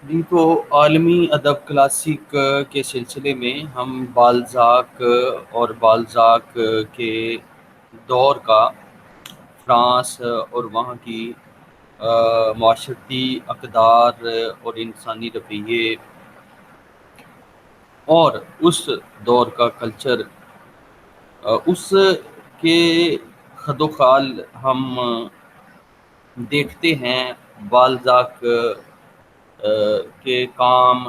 جی تو عالمی ادب کلاسک کے سلسلے میں ہم بالزاک اور بالزاک کے دور کا فرانس اور وہاں کی معاشرتی اقدار اور انسانی رویے اور اس دور کا کلچر، اس کے خد و خال ہم دیکھتے ہیں۔ بالزاک کے کام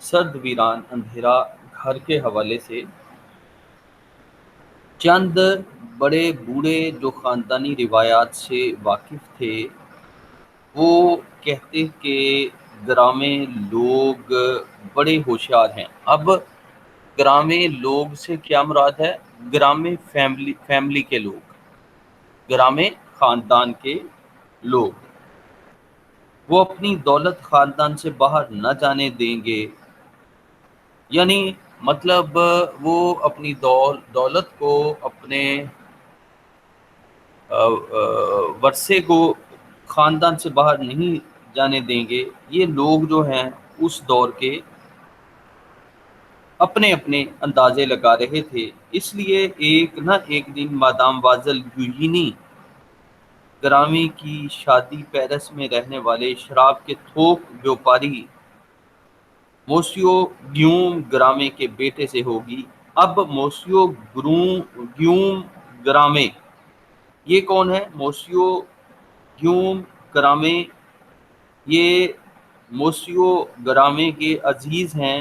سرد ویران اندھیرا گھر کے حوالے سے چند بڑے بوڑھے جو خاندانی روایات سے واقف تھے وہ کہتے کہ گرامے لوگ بڑے ہوشیار ہیں۔ اب گرامے لوگ سے کیا مراد ہے؟ گرامے فیملی کے لوگ، گرامے خاندان کے لوگ، وہ اپنی دولت خاندان سے باہر نہ جانے دیں گے۔ یعنی مطلب وہ اپنی دولت کو، اپنے ورثے کو خاندان سے باہر نہیں جانے دیں گے۔ یہ لوگ جو ہیں اس دور کے اپنے اپنے اندازے لگا رہے تھے۔ اس لیے ایک نہ ایک دن مادام وازل یوجینی گرامی کی شادی پیرس میں رہنے والے شراب کے تھوک بیوپاری موسیو گیوم گرامے کے بیٹے سے ہوگی۔ اب موسیو گیوم گرامے یہ کون ہے؟ موسیو گیوم گرامے یہ موسیو گرامے کے عزیز ہیں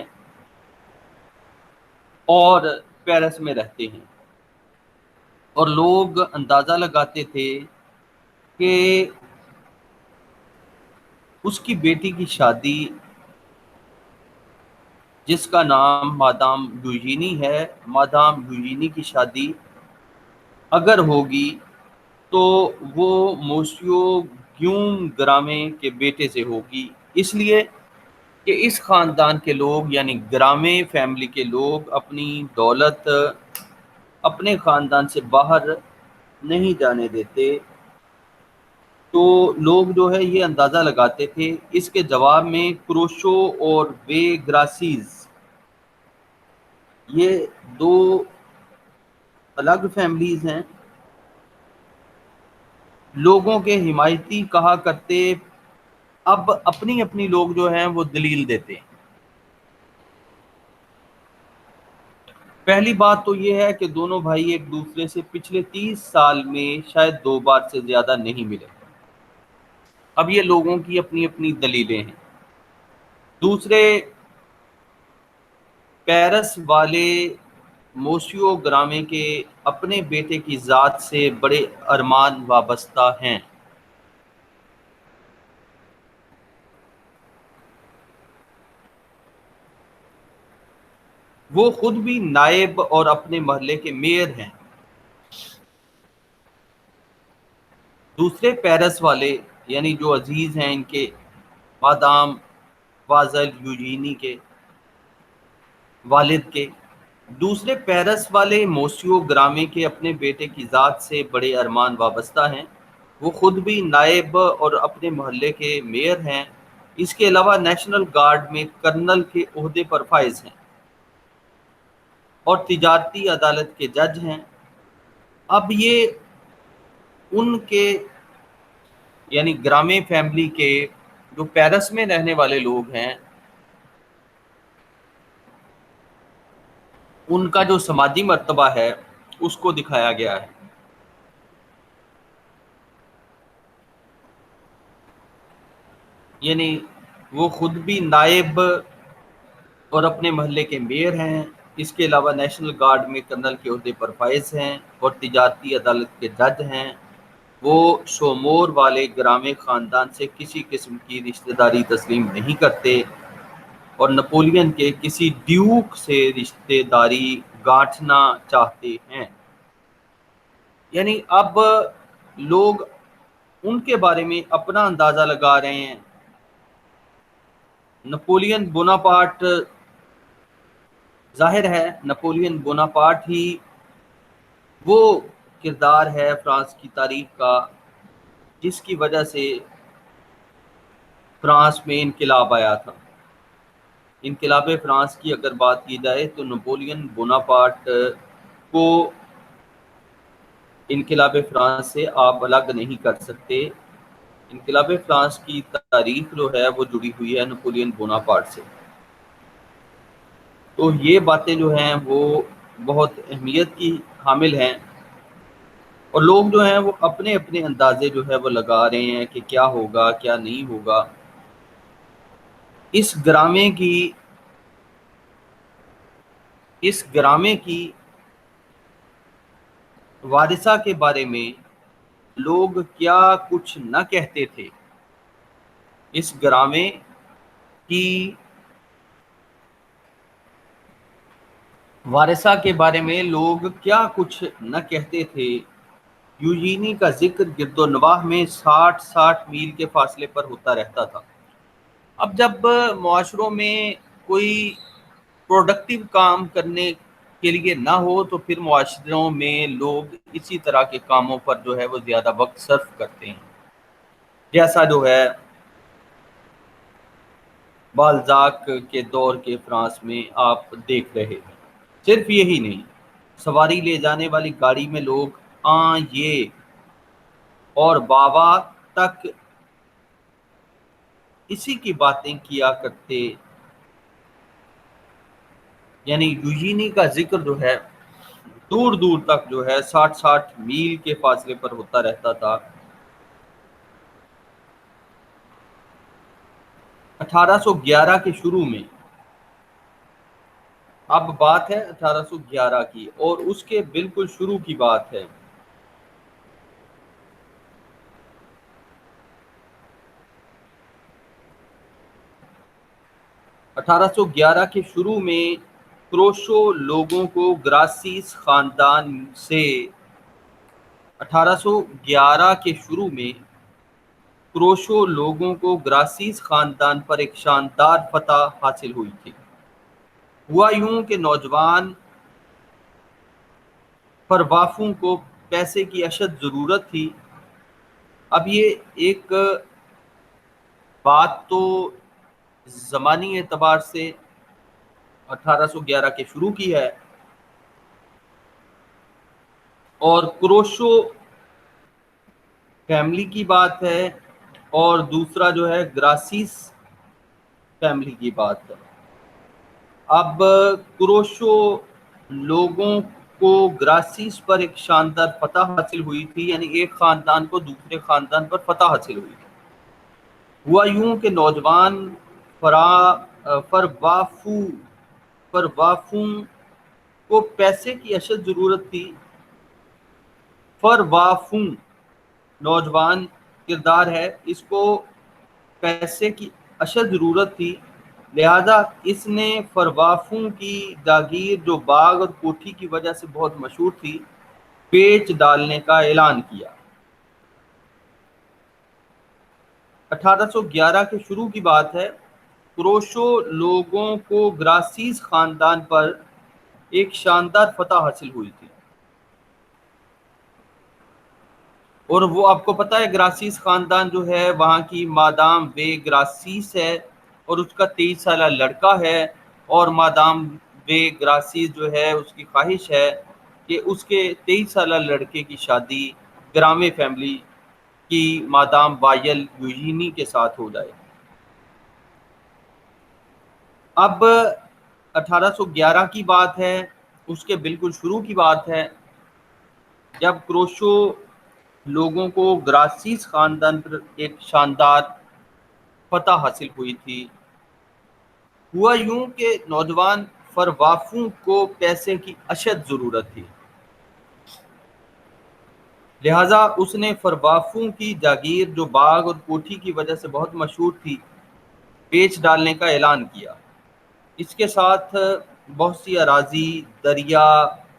اور پیرس میں رہتے ہیں، اور لوگ اندازہ لگاتے تھے کہ اس کی بیٹی کی شادی، جس کا نام مادام یوجینی ہے، مادام یوجینی کی شادی اگر ہوگی تو وہ موسیو گیوم گرامے کے بیٹے سے ہوگی، اس لیے کہ اس خاندان کے لوگ یعنی گرامے فیملی کے لوگ اپنی دولت اپنے خاندان سے باہر نہیں جانے دیتے۔ تو لوگ جو ہے یہ اندازہ لگاتے تھے۔ اس کے جواب میں کروشو اور وے گراسیز یہ دو الگ فیملیز ہیں، لوگوں کے حمایتی کہا کرتے۔ اب اپنی اپنی لوگ جو ہیں وہ دلیل دیتے ہیں۔ پہلی بات تو یہ ہے کہ دونوں بھائی ایک دوسرے سے پچھلے 30 سال میں شاید 2 بار سے زیادہ نہیں ملے۔ اب یہ لوگوں کی اپنی اپنی دلیلیں ہیں۔ دوسرے، پیرس والے موسیو گرامے کے اپنے بیٹے کی ذات سے بڑے ارمان وابستہ ہیں۔ وہ خود بھی نائب اور اپنے محلے کے میئر ہیں۔ دوسرے پیرس والے یعنی جو عزیز ہیں ان کے، مادام وازل یوجینی کے والد کے، دوسرے پیرس والے موسیو گرامے کے اپنے بیٹے کی ذات سے بڑے ارمان وابستہ ہیں۔ وہ خود بھی نائب اور اپنے محلے کے میئر ہیں۔ اس کے علاوہ نیشنل گارڈ میں کرنل کے عہدے پر فائز ہیں اور تجارتی عدالت کے جج ہیں۔ اب یہ ان کے یعنی گرامے فیملی کے جو پیرس میں رہنے والے لوگ ہیں ان کا جو سماجی مرتبہ ہے اس کو دکھایا گیا ہے۔ یعنی وہ خود بھی نائب اور اپنے محلے کے میئر ہیں، اس کے علاوہ نیشنل گارڈ میں کرنل کے عہدے پر فائز ہیں اور تجارتی عدالت کے جج ہیں۔ وہ شومور والے گرامے خاندان سے کسی قسم کی رشتہ داری تسلیم نہیں کرتے اور نپولین کے کسی ڈیوک سے رشتہ داری گانٹھنا چاہتے ہیں۔ یعنی اب لوگ ان کے بارے میں اپنا اندازہ لگا رہے ہیں۔ نپولین بوناپارٹ، ظاہر ہے نپولین بوناپارٹ ہی وہ کردار ہے فرانس کی تاریخ کا جس کی وجہ سے فرانس میں انقلاب آیا تھا۔ انقلاب فرانس کی اگر بات کی جائے تو نپولین بوناپارٹ کو انقلاب فرانس سے آپ الگ نہیں کر سکتے۔ انقلاب فرانس کی تاریخ جو ہے وہ جڑی ہوئی ہے نپولین بوناپارٹ سے۔ تو یہ باتیں جو ہیں وہ بہت اہمیت کی حامل ہیں، اور لوگ جو ہیں وہ اپنے اپنے اندازے جو ہے وہ لگا رہے ہیں کہ کیا ہوگا کیا نہیں ہوگا۔ اس گرامے کی وارثہ کے بارے میں لوگ کیا کچھ نہ کہتے تھے۔ اس گرامے کی وارثہ کے بارے میں لوگ کیا کچھ نہ کہتے تھے۔ یوجینی کا ذکر گرد و نواح میں 60 میل کے فاصلے پر ہوتا رہتا تھا۔ اب جب معاشروں میں کوئی پروڈکٹیو کام کرنے کے لیے نہ ہو تو پھر معاشروں میں لوگ اسی طرح کے کاموں پر جو ہے وہ زیادہ وقت صرف کرتے ہیں، جیسا جو ہے بالزاک کے دور کے فرانس میں آپ دیکھ رہے ہیں۔ صرف یہی نہیں، سواری لے جانے والی گاڑی میں لوگ یہ اور بابا تک اسی کی باتیں کیا کرتے، یعنی یوجینی کا ذکر جو ہے دور دور تک جو ہے 60 میل کے فاصلے پر ہوتا رہتا تھا۔ 1811 کے شروع میں، اب بات ہے 1811 کی اور اس کے بالکل شروع کی بات ہے، 1811 کے شروع میں کروشو لوگوں کو گراسیس خاندان سے 1811 کے شروع میں کروشو لوگوں کو گراسیس خاندان پر ایک شاندار فتح حاصل ہوئی تھی۔ ہوا یوں کہ نوجوان پروافوں کو پیسے کی اشد ضرورت تھی۔ اب یہ ایک بات تو زمانی اعتبار سے 1811 کے شروع کی ہے، اور کروشو فیملی کی بات ہے، اور دوسرا جو ہے گراسیس فیملی کی بات ہے۔ اب کروشو لوگوں کو گراسیس پر ایک شاندار فتح حاصل ہوئی تھی، یعنی ایک خاندان کو دوسرے خاندان پر فتح حاصل ہوئی تھی۔ ہوا یوں کہ نوجوان پروافوں کو پیسے کی اشد ضرورت تھی۔ پروافوں نوجوان کردار ہے، اس کو پیسے کی اشد ضرورت تھی، لہذا اس نے پروافوں کی جاگیر جو باغ اور کوٹھی کی وجہ سے بہت مشہور تھی بیچ ڈالنے کا اعلان کیا۔ 1811 کے شروع کی بات ہے۔ کروشو لوگوں کو گراسیس خاندان پر ایک شاندار فتح حاصل ہوئی تھی، اور وہ آپ کو پتہ ہے گراسیس خاندان جو ہے وہاں کی مادام وے گراسیس ہے، اور اس کا 23 سالہ لڑکا ہے، اور مادام وے گراسیس جو ہے اس کی خواہش ہے کہ اس کے 23 سالہ لڑکے کی شادی گرامے فیملی کی مادام وائل یوجینی کے ساتھ ہو جائے۔ اب 1811 کی بات ہے، اس کے بالکل شروع کی بات ہے، جب کروشو لوگوں کو گراسیس خاندان پر ایک شاندار فتح حاصل ہوئی تھی۔ ہوا یوں کہ نوجوان پروافوں کو پیسے کی اشد ضرورت تھی، لہذا اس نے پروافوں کی جاگیر جو باغ اور کوٹھی کی وجہ سے بہت مشہور تھی بیچ ڈالنے کا اعلان کیا۔ اس کے ساتھ بہت سی اراضی، دریا،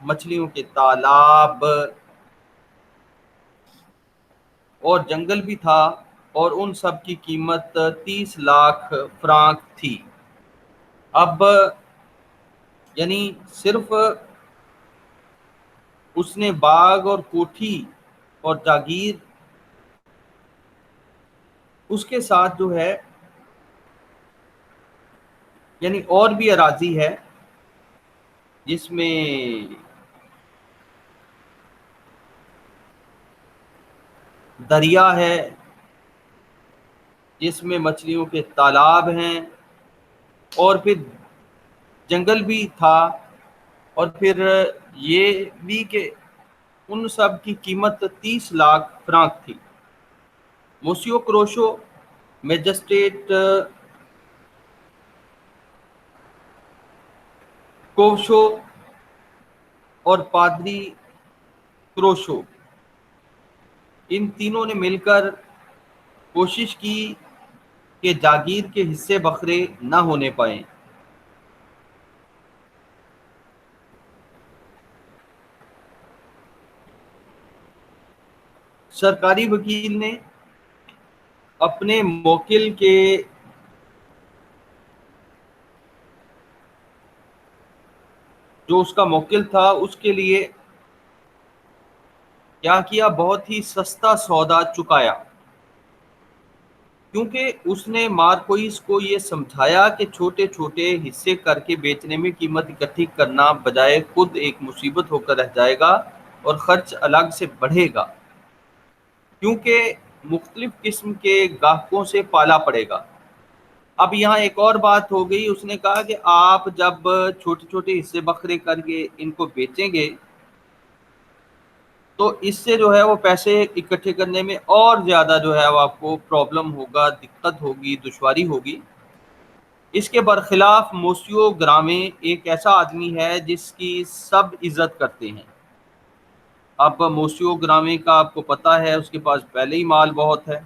مچھلیوں کے تالاب اور جنگل بھی تھا، اور ان سب کی قیمت 30 لاکھ فرانک تھی۔ اب یعنی صرف اس نے باغ اور کوٹھی اور جاگیر، اس کے ساتھ جو ہے یعنی اور بھی اراضی ہے جس میں دریا ہے، جس میں مچھلیوں کے تالاب ہیں، اور پھر جنگل بھی تھا، اور پھر یہ بھی کہ ان سب کی قیمت 30 لاکھ فرانک تھی۔ موسیو کروشو، میجسٹریٹ کووشو اور پادری کروشو، ان تینوں نے مل کر کوشش کی کہ جاگیر کے حصے بکھرے نہ ہونے پائیں۔ سرکاری وکیل نے اپنے موکل کے جو اس کا موکل تھا اس کے لیے کیا کیا، بہت ہی سستا سودا چکایا، کیونکہ اس نے مارکوئس کو یہ سمجھایا کہ چھوٹے چھوٹے حصے کر کے بیچنے میں قیمت اکٹھی کرنا بجائے خود ایک مصیبت ہو کر رہ جائے گا اور خرچ الگ سے بڑھے گا، کیونکہ مختلف قسم کے گاہکوں سے پالا پڑے گا۔ اب یہاں ایک اور بات ہو گئی، اس نے کہا کہ آپ جب چھوٹے چھوٹے حصے بکھرے کر کے ان کو بیچیں گے تو اس سے جو ہے وہ پیسے اکٹھے کرنے میں اور زیادہ جو ہے وہ آپ کو پرابلم ہوگا، دقت ہوگی، دشواری ہوگی۔ اس کے برخلاف موسیو گرامے ایک ایسا آدمی ہے جس کی سب عزت کرتے ہیں۔ اب موسیو گرامے کا آپ کو پتہ ہے اس کے پاس پہلے ہی مال بہت ہے،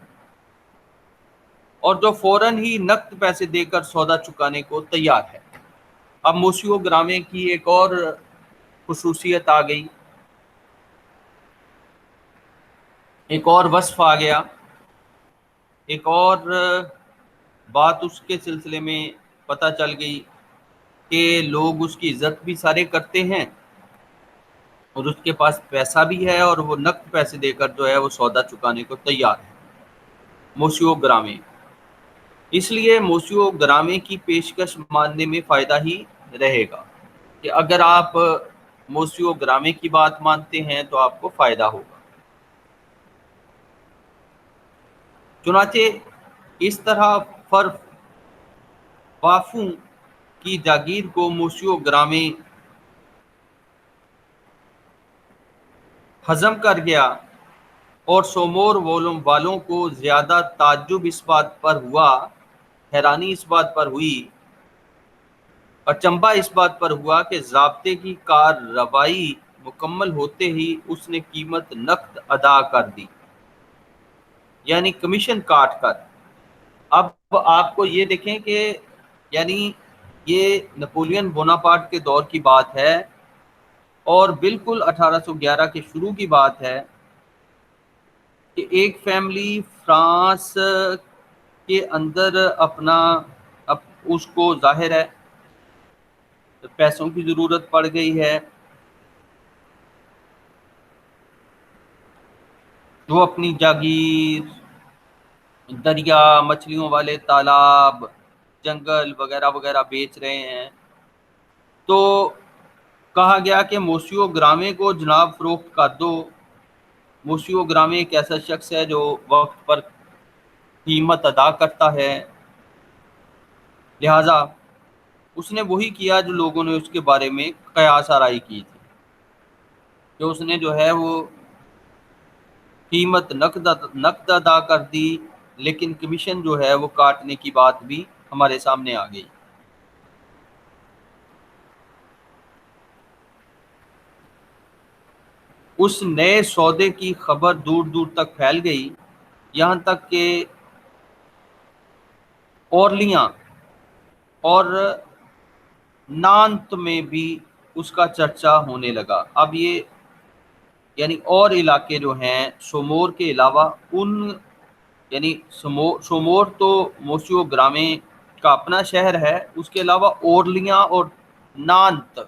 اور جو فوراً ہی نقد پیسے دے کر سودا چکانے کو تیار ہے۔ اب موسیو گرامے کی ایک اور خصوصیت آ گئی، ایک اور وصف آ گیا، ایک اور بات اس کے سلسلے میں پتہ چل گئی کہ لوگ اس کی عزت بھی سارے کرتے ہیں، اور اس کے پاس پیسہ بھی ہے، اور وہ نقد پیسے دے کر جو ہے وہ سودا چکانے کو تیار ہے۔ موسیو گرامے، اس لیے موسیو گرامے کی پیشکش ماننے میں فائدہ ہی رہے گا کہ اگر آپ موسیو گرامے کی بات مانتے ہیں تو آپ کو فائدہ ہوگا۔ چنانچہ اس طرح وافوں کی جاگیر کو موسیو گرامے ہضم کر گیا، اور سومور والوں کو زیادہ تعجب اس بات پر ہوا، حیرانی اس بات پر ہوئی، اچنبھا اس بات پر ہوا کہ ضابطے کی کارروائی مکمل ہوتے ہی اس نے قیمت نقد ادا کر دی، یعنی کمیشن کاٹ کر۔ اب آپ کو یہ دیکھیں کہ یعنی یہ نپولین بوناپارٹ کے دور کی بات ہے، اور بالکل 1811 کے شروع کی بات ہے کہ ایک فیملی فرانس کے اندر اپنا اس کو ظاہر ہے پیسوں کی ضرورت پڑ گئی ہے، وہ اپنی جاگیر، دریا، مچھلیوں والے تالاب، جنگل وغیرہ وغیرہ بیچ رہے ہیں، تو کہا گیا کہ موسیو گرامے کو جناب فروخت کر دو۔ موسیو گرامے ایک ایسا شخص ہے جو وقت پر قیمت ادا کرتا ہے، لہذا اس نے وہی کیا جو لوگوں نے اس کے بارے میں قیاس آرائی کی تھی، کہ اس نے جو ہے وہ قیمت نقد ادا کر دی، لیکن کمیشن جو ہے وہ کاٹنے کی بات بھی ہمارے سامنے آ گئی۔ اس نئے سودے کی خبر دور دور تک پھیل گئی، یہاں تک کہ اورلیاں اور نانت میں بھی اس کا چرچا ہونے لگا۔ اب یہ یعنی اور علاقے جو ہیں سومور کے علاوہ، ان یعنی سومور تو موسیو گرامے کا اپنا شہر ہے، اس کے علاوہ اورلیاں اور نانت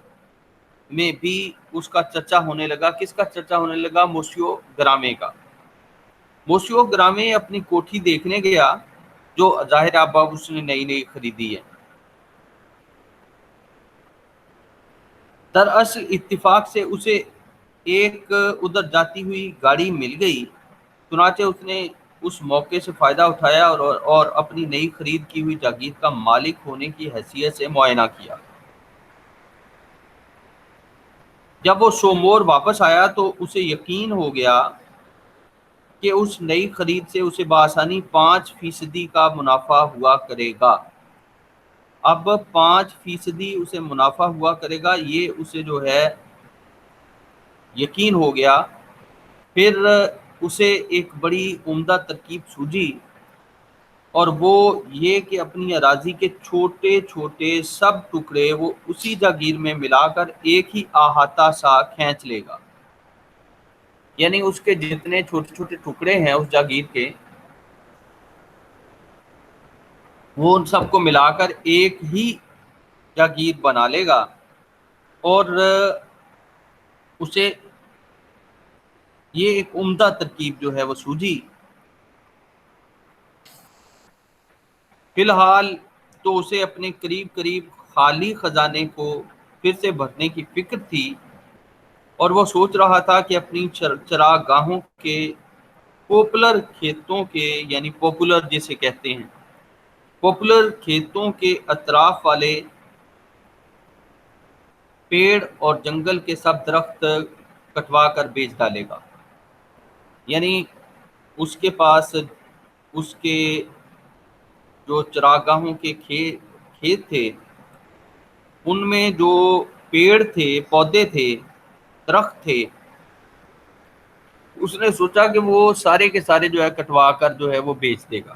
میں بھی اس کا چرچا ہونے لگا۔ کس کا چرچا ہونے لگا؟ موسیو گرامے کا۔ موسیو گرامے اپنی کوٹھی دیکھنے گیا، جو ظاہر اب اس نے نئی نئی خریدی ہے، دراصل اتفاق سے اسے ایک ادھر جاتی ہوئی گاڑی مل گئی، چنانچہ اس نے اس موقع سے فائدہ اٹھایا اور اپنی نئی خرید کی ہوئی جاگیر کا مالک ہونے کی حیثیت سے معائنہ کیا۔ جب وہ شومور واپس آیا تو اسے یقین ہو گیا کہ اس نئی خرید سے اسے بآسانی 5% کا منافع ہوا کرے گا۔ اب 5% اسے منافع ہوا کرے گا، یہ اسے جو ہے یقین ہو گیا۔ پھر اسے ایک بڑی عمدہ ترکیب سوجی، اور وہ یہ کہ اپنی اراضی کے چھوٹے چھوٹے سب ٹکڑے وہ اسی جاگیر میں ملا کر ایک ہی احاطہ سا کھینچ لے گا، یعنی اس کے جتنے چھوٹے چھوٹے ٹکڑے ہیں اس جاگیر کے، وہ ان سب کو ملا کر ایک ہی جاگیر بنا لے گا، اور اسے یہ ایک عمدہ ترکیب جو ہے وہ سوجی۔ فی الحال تو اسے اپنے قریب قریب خالی خزانے کو پھر سے بھرنے کی فکر تھی، اور وہ سوچ رہا تھا کہ اپنی چراگاہوں کے پاپولر کھیتوں کے، یعنی پاپولر جسے کہتے ہیں، پاپولر کھیتوں کے اطراف والے پیڑ اور جنگل کے سب درخت کٹوا کر بیچ ڈالے گا۔ یعنی اس کے پاس اس کے جو چراگاہوں کے کھیت تھے، ان میں جو پیڑ تھے، پودے تھے، درخت تھے، اس نے سوچا کہ وہ سارے کے سارے جو ہے کٹوا کر جو ہے وہ بیچ دے گا۔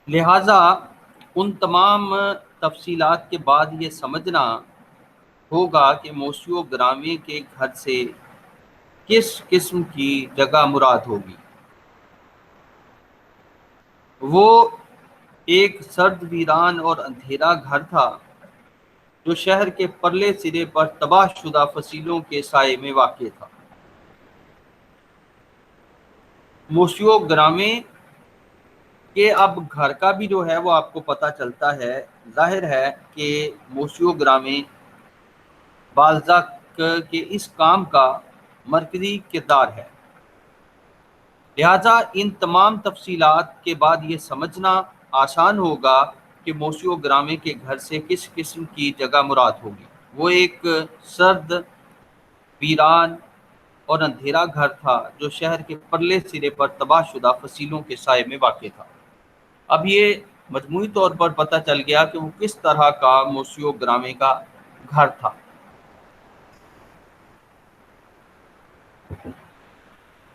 لہٰذا ان تمام تفصیلات کے بعد یہ سمجھنا ہوگا کہ موسیو گرامی کے گھر سے کس قسم کی جگہ مراد ہوگی۔ وہ ایک سرد، ویران اور اندھیرا گھر تھا جو شہر کے پرلے سرے پر تباہ شدہ فصیلوں کے سائے میں واقع تھا۔ موسیو گرامی کے اب گھر کا بھی جو ہے وہ آپ کو پتہ چلتا ہے۔ ظاہر ہے کہ موسیو گرامی بالزاک کے اس کام کا مرکزی کردار ہے، لہذا ان تمام تفصیلات کے بعد یہ سمجھنا آسان ہوگا کہ موسیو گرامی کے گھر سے کس قسم کی جگہ مراد ہوگی۔ وہ ایک سرد، ویران اور اندھیرا گھر تھا جو شہر کے پرلے سرے پر تباہ شدہ فصیلوں کے سائے میں واقع تھا۔ اب یہ مجموعی طور پر پتہ چل گیا کہ وہ کس طرح کا موسیو گرامی کا گھر تھا۔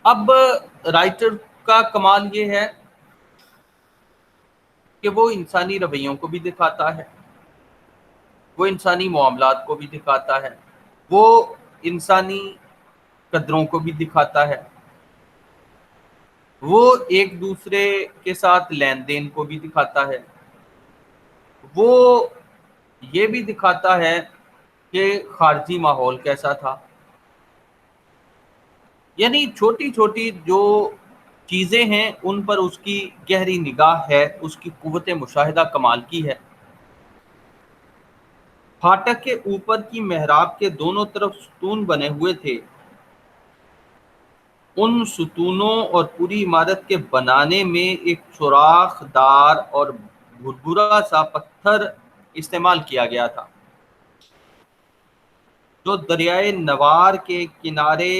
اب رائٹر کا کمال یہ ہے کہ وہ انسانی رویوں کو بھی دکھاتا ہے، وہ انسانی معاملات کو بھی دکھاتا ہے، وہ انسانی قدروں کو بھی دکھاتا ہے، وہ ایک دوسرے کے ساتھ لین دین کو بھی دکھاتا ہے، وہ یہ بھی دکھاتا ہے کہ خارجی ماحول کیسا تھا۔ یعنی چھوٹی چھوٹی جو چیزیں ہیں ان پر اس کی گہری نگاہ ہے، اس کی قوت مشاہدہ کمال کی ہے۔ پھاٹک کے اوپر کی محراب کے دونوں طرف ستون بنے ہوئے تھے، ان ستونوں اور پوری عمارت کے بنانے میں ایک سوراخ دار اور بھربھرا سا پتھر استعمال کیا گیا تھا جو دریائے نوار کے کنارے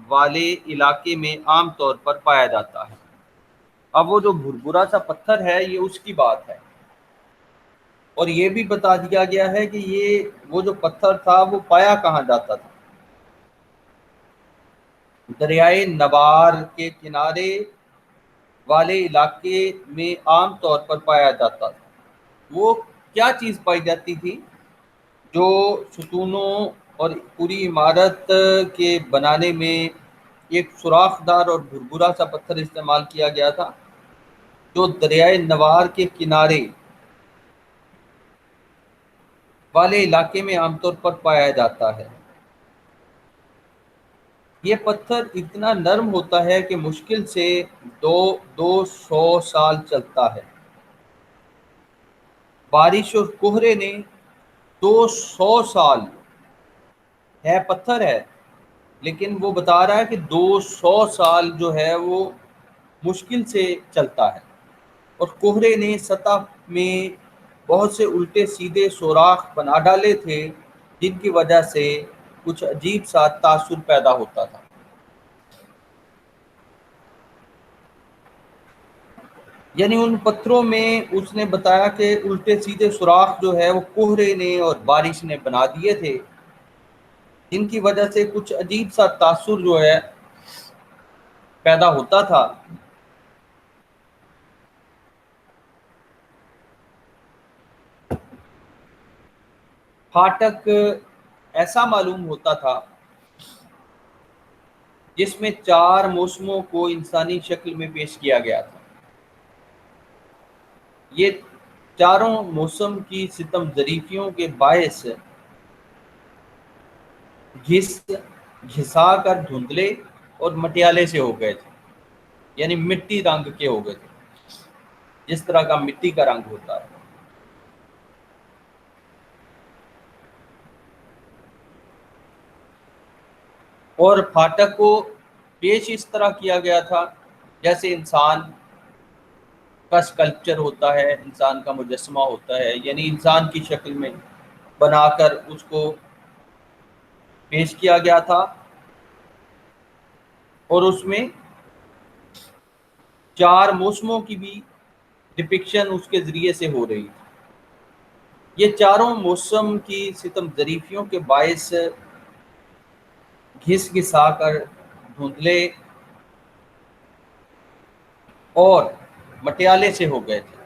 والے علاقے میں عام طور پر پایا جاتا ہے۔ اب وہ جو بھربھرا سا پتھر ہے یہ اس کی بات ہے، اور یہ بھی بتا دیا گیا ہے کہ یہ وہ جو پتھر تھا وہ پایا کہاں جاتا تھا۔ دریائے نوار کے کنارے والے علاقے میں عام طور پر پایا جاتا تھا۔ وہ کیا چیز پائی جاتی تھی؟ جو ستونوں اور پوری عمارت کے بنانے میں ایک سوراخ دار اور بھربھرا سا پتھر استعمال کیا گیا تھا، جو دریائے نوار کے کنارے والے علاقے میں عام طور پر پایا جاتا ہے۔ یہ پتھر اتنا نرم ہوتا ہے کہ مشکل سے دو سو سال چلتا ہے۔ بارش اور کوہرے نے 200 سال، ہے پتھر ہے لیکن وہ بتا رہا ہے کہ 200 سال جو ہے وہ مشکل سے چلتا ہے۔ اور کوہرے نے سطح میں بہت سے الٹے سیدھے سوراخ بنا ڈالے تھے، جن کی وجہ سے کچھ عجیب سا تاثر پیدا ہوتا تھا۔ یعنی ان پتھروں میں اس نے بتایا کہ الٹے سیدھے سوراخ جو ہے وہ کوہرے نے اور بارش نے بنا دیے تھے، جن کی وجہ سے کچھ عجیب سا تاثر جو ہے پیدا ہوتا تھا۔ پھاٹک ایسا معلوم ہوتا تھا جس میں 4 موسموں کو انسانی شکل میں پیش کیا گیا تھا۔ یہ چاروں موسم کی ستم ظریفیوں کے باعث گھسا کر دھندلے اور مٹیالے سے ہو گئے تھے، یعنی مٹی رنگ کے ہو گئے تھے، جس طرح کا مٹی کا رنگ ہوتا ہے۔ اور پھاٹک کو پیش اس طرح کیا گیا تھا جیسے انسان کا سکلپچر ہوتا ہے، انسان کا مجسمہ ہوتا ہے، یعنی انسان کی شکل میں بنا کر اس کو پیش کیا گیا تھا، اور اس میں 4 موسموں کی بھی ڈپکشن اس کے ذریعے سے ہو رہی تھی۔ یہ چاروں موسم کی ستم ظریفیوں کے باعث گھس گھسا کر دھندلے اور مٹیالے سے ہو گئے تھے۔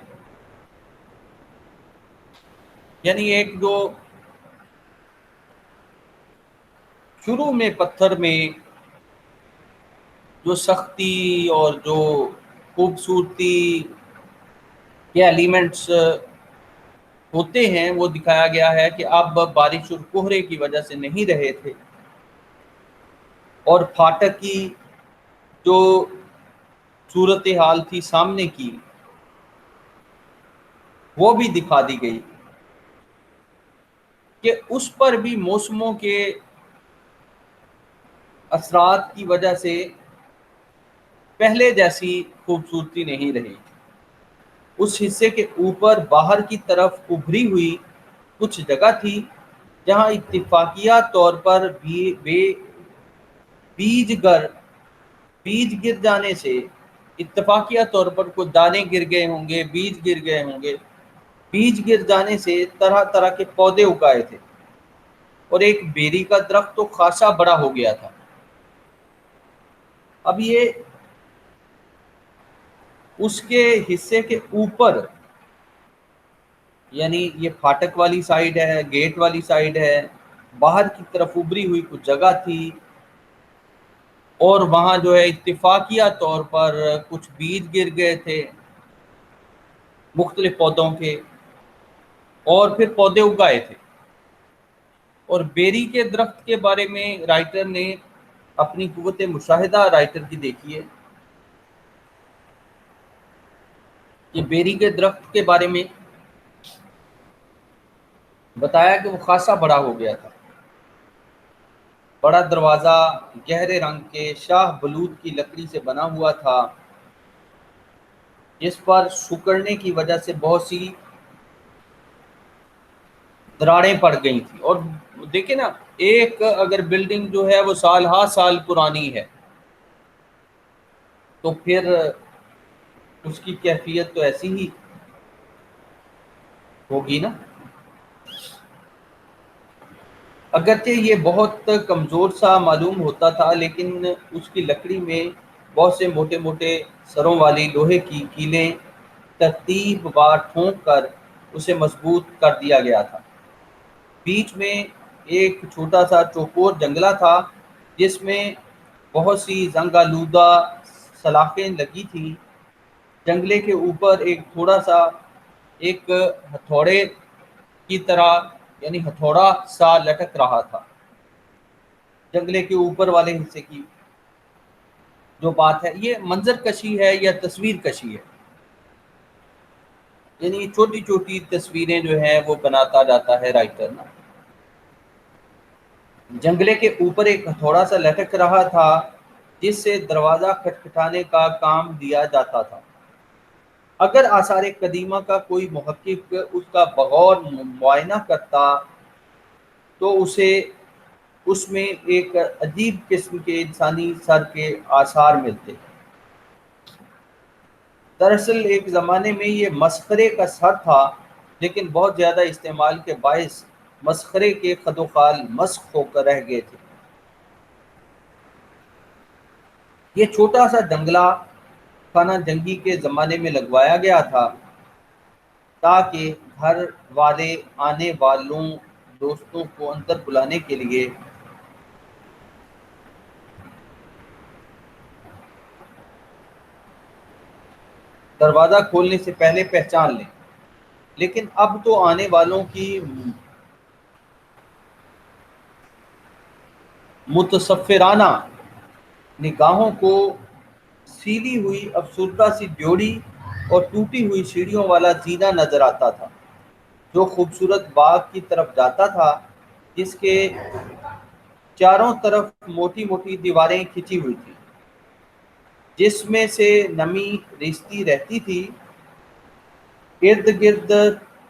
یعنی ایک جو شروع میں پتھر میں جو سختی اور جو خوبصورتی کے ایلیمنٹس ہوتے ہیں وہ دکھایا گیا ہے کہ اب بارش اور کوہرے کی وجہ سے نہیں رہے تھے، اور پھاٹک کی جو صورتحال تھی سامنے کی وہ بھی دکھا دی گئی کہ اس پر بھی موسموں کے اثرات کی وجہ سے پہلے جیسی خوبصورتی نہیں رہی۔ اس حصے کے اوپر باہر کی طرف ابھری ہوئی کچھ جگہ تھی جہاں اتفاقیہ طور پر بیج گر جانے سے، اتفاقیہ طور پر کچھ دانے گر گئے ہوں گے، بیج گر گئے ہوں گے، بیج گر جانے سے طرح طرح کے پودے اگائے تھے، اور ایک بیری کا درخت تو خاصا بڑا ہو گیا تھا۔ اب یہ اس کے حصے کے اوپر، یعنی یہ پھاٹک والی سائیڈ ہے، گیٹ والی سائیڈ ہے، باہر کی طرف ابری ہوئی کچھ جگہ تھی، اور وہاں جو ہے اتفاقیہ طور پر کچھ بیج گر گئے تھے مختلف پودوں کے، اور پھر پودے اگائے تھے۔ اور بیری کے درخت کے بارے میں رائٹر نے اپنی قوت مشاہدہ رائٹر کی دیکھی ہے کہ بیری کے درخت کے بارے میں بتایا کہ وہ خاصا بڑا ہو گیا تھا، بڑا دروازہ گہرے رنگ کے شاہ بلوط کی لکڑی سے بنا ہوا تھا، جس پر سکڑنے کی وجہ سے بہت سی دراڑیں پڑ گئی تھیں۔ اور دیکھیں نا، ایک اگر بلڈنگ جو ہے وہ سال ہا سال پرانی ہے تو پھر اس کی کیفیت تو ایسی ہی ہوگی نا۔ اگرچہ یہ بہت کمزور سا معلوم ہوتا تھا، لیکن اس کی لکڑی میں بہت سے موٹے موٹے سروں والی لوہے کی کیلیں ترتیب وار ٹھونک کر اسے مضبوط کر دیا گیا تھا۔ بیچ میں ایک چھوٹا سا چوکور جنگلہ تھا، جس میں بہت سی زنگ آلودہ سلاخیں لگی تھیں۔ جنگلے کے اوپر ایک تھوڑا سا ایک ہتھوڑے کی طرح یعنی ہتھوڑا سا لٹک رہا تھا۔ جنگلے کے اوپر والے حصے کی جو بات ہے، یہ منظر کشی ہے یا تصویر کشی ہے؟ یعنی چھوٹی چھوٹی تصویریں جو ہیں وہ بناتا جاتا ہے رائٹر نا۔ جنگلے کے اوپر ایک ہتھوڑا سا لٹک رہا تھا، جس سے دروازہ کھٹکھٹانے کا کام دیا جاتا تھا۔ اگر آثار قدیمہ کا کوئی محقق اس کا بغور معائنہ کرتا تو اسے اس میں ایک عجیب قسم کے انسانی سر کے آثار ملتے۔ دراصل ایک زمانے میں یہ مسخرے کا سر تھا، لیکن بہت زیادہ استعمال کے باعث مسخرے کے خد و خال مسخ ہو کر رہ گئے تھے۔ یہ چھوٹا سا جنگلہ خانہ جنگی کے زمانے میں لگوایا گیا تھا، تاکہ گھر والے آنے والوں دوستوں کو اندر بلانے کے لیے دروازہ کھولنے سے پہلے پہچان لیں۔ لیکن اب تو آنے والوں کی متصفرانہ نگاہوں کو سیدھی ہوئی افسردہ سی ڈیوڑی اور ٹوٹی ہوئی سیڑھیوں والا زینہ نظر آتا تھا، جو خوبصورت باغ کی طرف جاتا تھا، جس کے چاروں طرف موٹی موٹی دیواریں کھنچی ہوئی تھیں، جس میں سے نمی رستی رہتی تھی۔ ارد گرد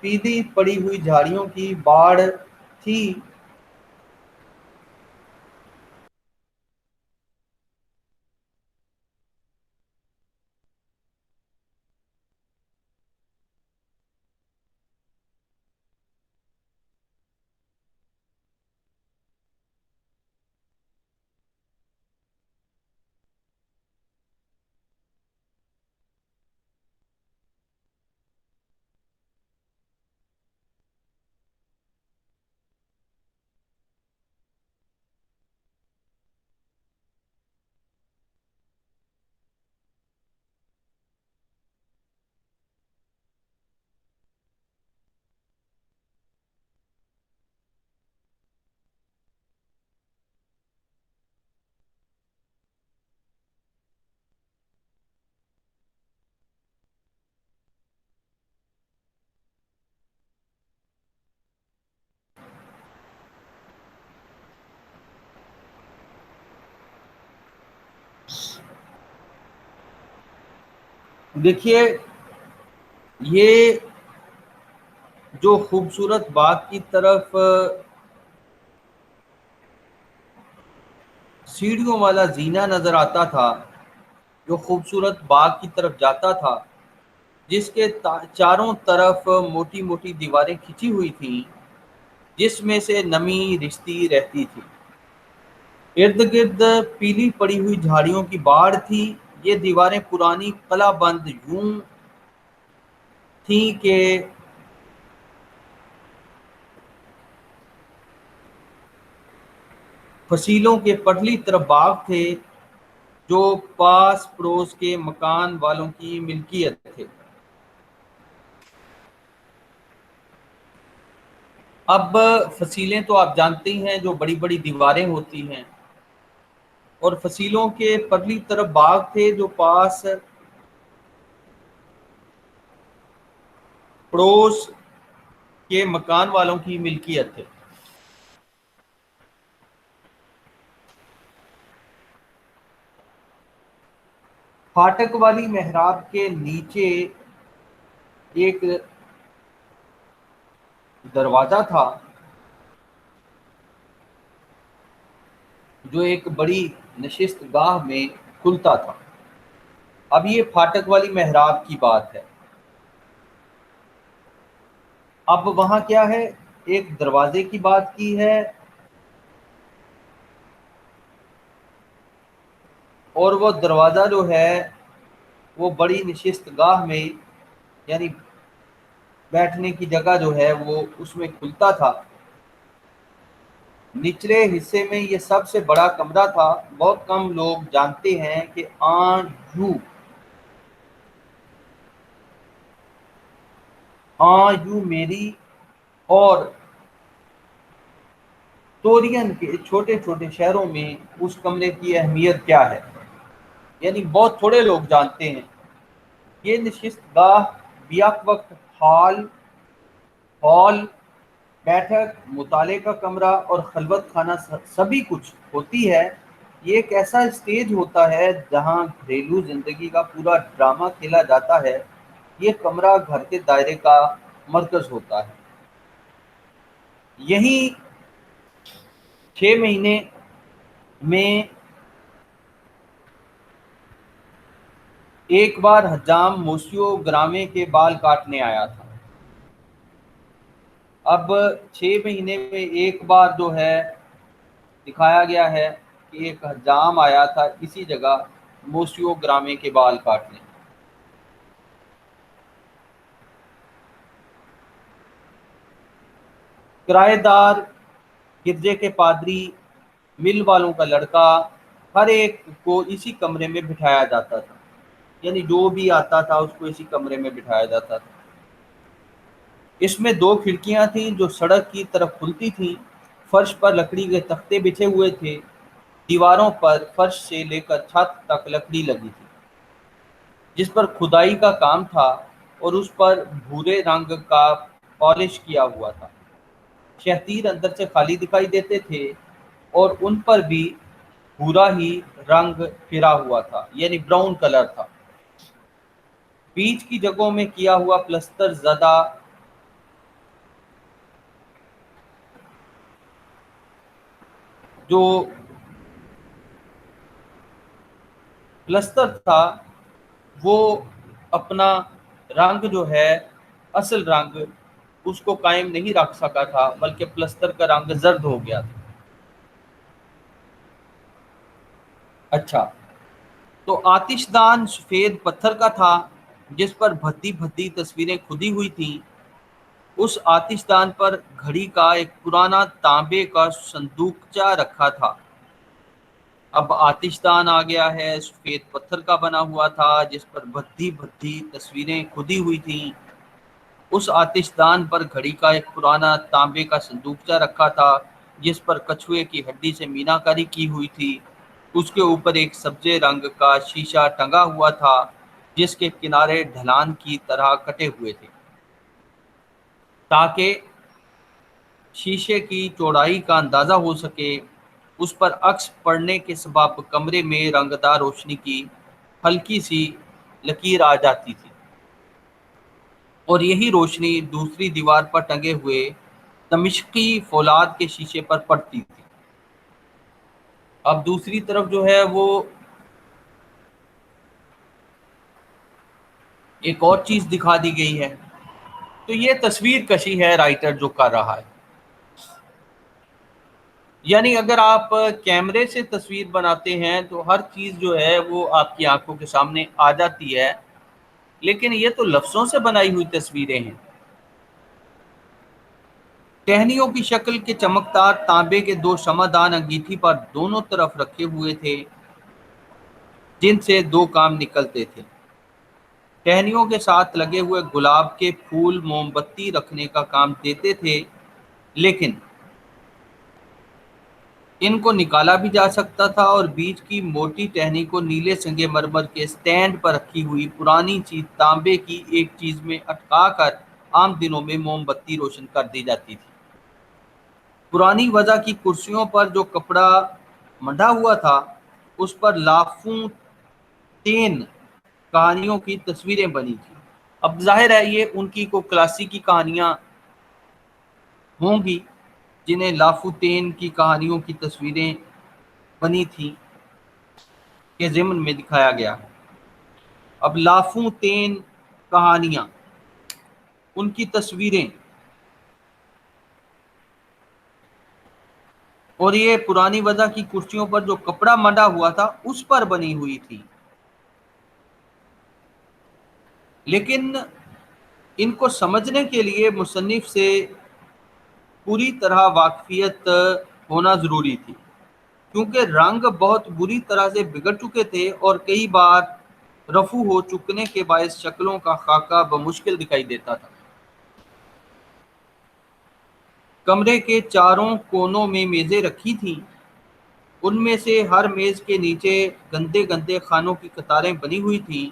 پیلی پڑی ہوئی جھاڑیوں کی باڑ تھی۔ دیکھیے، یہ جو خوبصورت باغ کی طرف سیڑھیوں والا زینہ نظر آتا تھا، جو خوبصورت باغ کی طرف جاتا تھا، جس کے چاروں طرف موٹی موٹی دیواریں کھنچی ہوئی تھیں، جس میں سے نمی رستی رہتی تھی۔ ارد گرد پیلی پڑی ہوئی جھاڑیوں کی باڑ تھی۔ یہ دیواریں پرانی قلعہ بند یوں تھیں کہ فصیلوں کے پٹلی طرف باغ تھے، جو پاس پڑوس کے مکان والوں کی ملکیت تھے۔ اب فصیلیں تو آپ جانتے ہی ہیں، جو بڑی بڑی دیواریں ہوتی ہیں، اور فصیلوں کے پرلی طرف باغ تھے، جو پاس پڑوس کے مکان والوں کی ملکیت تھے۔ پھاٹک والی محراب کے نیچے ایک دروازہ تھا، جو ایک بڑی نشست گاہ میں کھلتا تھا۔ اب یہ پھاٹک والی محراب کی بات ہے۔ اب وہاں کیا ہے؟ ایک دروازے کی بات کی ہے، اور وہ دروازہ جو ہے وہ بڑی نشست گاہ میں، یعنی بیٹھنے کی جگہ جو ہے وہ اس میں کھلتا تھا۔ نچلے حصے میں یہ سب سے بڑا کمرہ تھا۔ بہت کم لوگ جانتے ہیں کہ یو میری اور تورین کے چھوٹے چھوٹے شہروں میں اس کمرے کی اہمیت کیا ہے، یعنی بہت تھوڑے لوگ جانتے ہیں۔ یہ نشست گاہ بیک وقت ہال، بیٹھک، مطالعے کا کمرہ اور خلوت خانہ سبھی کچھ ہوتی ہے۔ یہ ایک ایسا اسٹیج ہوتا ہے جہاں گھریلو زندگی کا پورا ڈرامہ کھیلا جاتا ہے۔ یہ کمرہ گھر کے دائرے کا مرکز ہوتا ہے۔ یہیں 6 مہینے میں ایک بار حجام موسیو گرامے کے بال کاٹنے آیا تھا۔ اب 6 مہینے میں ایک بار جو ہے دکھایا گیا ہے کہ ایک حجام آیا تھا اسی جگہ موسیو گرامے کے بال کاٹنے۔ کرایہ دار، گرجے کے پادری، مل والوں کا لڑکا، ہر ایک کو اسی کمرے میں بٹھایا جاتا تھا، یعنی جو بھی آتا تھا اس کو اسی کمرے میں بٹھایا جاتا تھا۔ اس میں 2 کھڑکیاں تھیں جو سڑک کی طرف کھلتی تھیں۔ فرش پر لکڑی کے تختے بچھے ہوئے تھے۔ دیواروں پر فرش سے لے کر چھت تک لکڑی لگی تھی جس پر کھدائی کا کام تھا اور اس پر بھورے رنگ کا پالش کیا ہوا تھا۔ شہتیر اندر سے خالی دکھائی دیتے تھے اور ان پر بھی بھورا ہی رنگ پھرا ہوا تھا، یعنی براؤن کلر تھا۔ بیچ کی جگہوں میں کیا ہوا پلستر زدہ جو پلستر تھا وہ اپنا رنگ جو ہے، اصل رنگ اس کو قائم نہیں رکھ سکا تھا، بلکہ پلستر کا رنگ زرد ہو گیا تھا۔ اچھا، تو آتش دان سفید پتھر کا تھا جس پر بھدی بھدی تصویریں کھدی ہوئی تھیں۔ اس آتش دان پر گھڑی کا ایک پرانا تانبے کا صندوقچہ رکھا تھا۔ اب آتش دان آ گیا ہے، سفید پتھر کا بنا ہوا تھا جس پر بھدی بھدی تصویریں کھدی ہوئی تھیں۔ اس آتش دان پر گھڑی کا ایک پرانا تانبے کا صندوقچہ رکھا تھا جس پر کچھوے کی ہڈی سے میناکاری کی ہوئی تھی۔ اس کے اوپر ایک سبزے رنگ کا شیشہ ٹنگا ہوا تھا جس کے کنارے ڈھلان کی طرح کٹے ہوئے تھے تاکہ شیشے کی چوڑائی کا اندازہ ہو سکے۔ اس پر عکس پڑنے کے سبب کمرے میں رنگدار روشنی کی ہلکی سی لکیر آ جاتی تھی اور یہی روشنی دوسری دیوار پر ٹنگے ہوئے دمشقی فولاد کے شیشے پر پڑتی تھی۔ اب دوسری طرف جو ہے وہ ایک اور چیز دکھا دی گئی ہے۔ تو یہ تصویر کشی ہے رائٹر جو کر رہا ہے، یعنی اگر آپ کیمرے سے تصویر بناتے ہیں تو ہر چیز جو ہے وہ آپ کی آنکھوں کے سامنے آ جاتی ہے، لیکن یہ تو لفظوں سے بنائی ہوئی تصویریں ہیں۔ ٹہنیوں کی شکل کے چمکدار تانبے کے 2 شمعدان انگیٹھی پر دونوں طرف رکھے ہوئے تھے جن سے 2 کام نکلتے تھے۔ ٹہنیوں کے ساتھ لگے ہوئے گلاب کے پھول موم بتی رکھنے کا کام دیتے تھے، لیکن ان کو نکالا بھی جا سکتا تھا اور بیچ کی موٹی ٹہنی کو نیلے سنگے مرمر کے سٹینڈ پر رکھی ہوئی پرانی چیز تانبے کی ایک چیز میں اٹکا کر عام دنوں میں موم بتی روشن کر دی جاتی تھی۔ پرانی وضع کی کرسیوں پر جو کپڑا منڈا ہوا تھا اس پر لافوں تین کہانیوں کی تصویریں بنی تھیں۔ اب ظاہر ہے یہ ان کی کو کلاسیکی کہانیاں ہوں گی جنہیں لافوتین کی کہانیوں کی تصویریں بنی تھیں کے ضمن میں دکھایا گیا ہے۔ اب لافوتین کہانیاں، ان کی تصویریں اور یہ پرانی وضع کی کرسیوں پر جو کپڑا منڈا ہوا تھا اس پر بنی ہوئی تھی، لیکن ان کو سمجھنے کے لیے مصنف سے پوری طرح واقفیت ہونا ضروری تھی، کیونکہ رنگ بہت بری طرح سے بگڑ چکے تھے اور کئی بار رفو ہو چکنے کے باعث شکلوں کا خاکہ بمشکل دکھائی دیتا تھا۔ کمرے کے چاروں کونوں میں میزیں رکھی تھیں، ان میں سے ہر میز کے نیچے گندے گندے خانوں کی قطاریں بنی ہوئی تھیں۔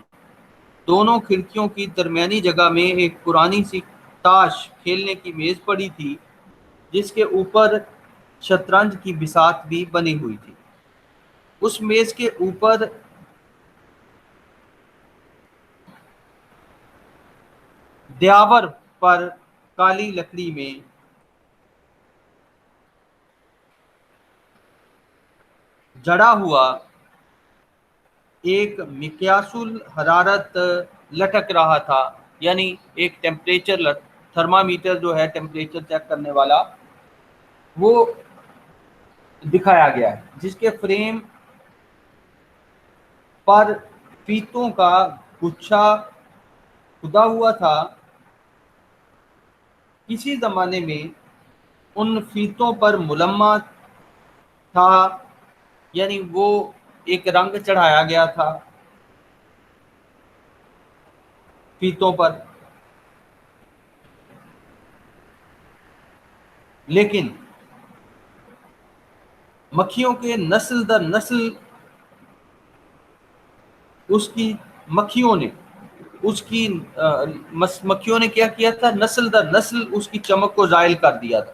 دونوں کھڑکیوں کی درمیانی جگہ میں ایک پرانی سی تاش کھیلنے کی میز پڑی تھی، جس کے اوپر شطرنج کی بساط بھی بنی ہوئی تھی۔ اس میز کے اوپر دیاور پر کالی لکڑی میں جڑا ہوا ایک مقیاس الحرارت لٹک رہا تھا، یعنی ایک ٹیمپریچر تھرمامیٹر جو ہے ٹیمپریچر چیک کرنے والا، وہ دکھایا گیا ہے، جس کے فریم پر فیتوں کا گچھا کھدا ہوا تھا۔ کسی زمانے میں ان فیتوں پر ملمہ تھا، یعنی وہ ایک رنگ چڑھایا گیا تھا فیتوں پر، لیکن مکھیوں کے نسل در نسل اس کی مکھیوں نے اس کی مکھیوں نے کیا کیا تھا، نسل در نسل اس کی چمک کو زائل کر دیا تھا،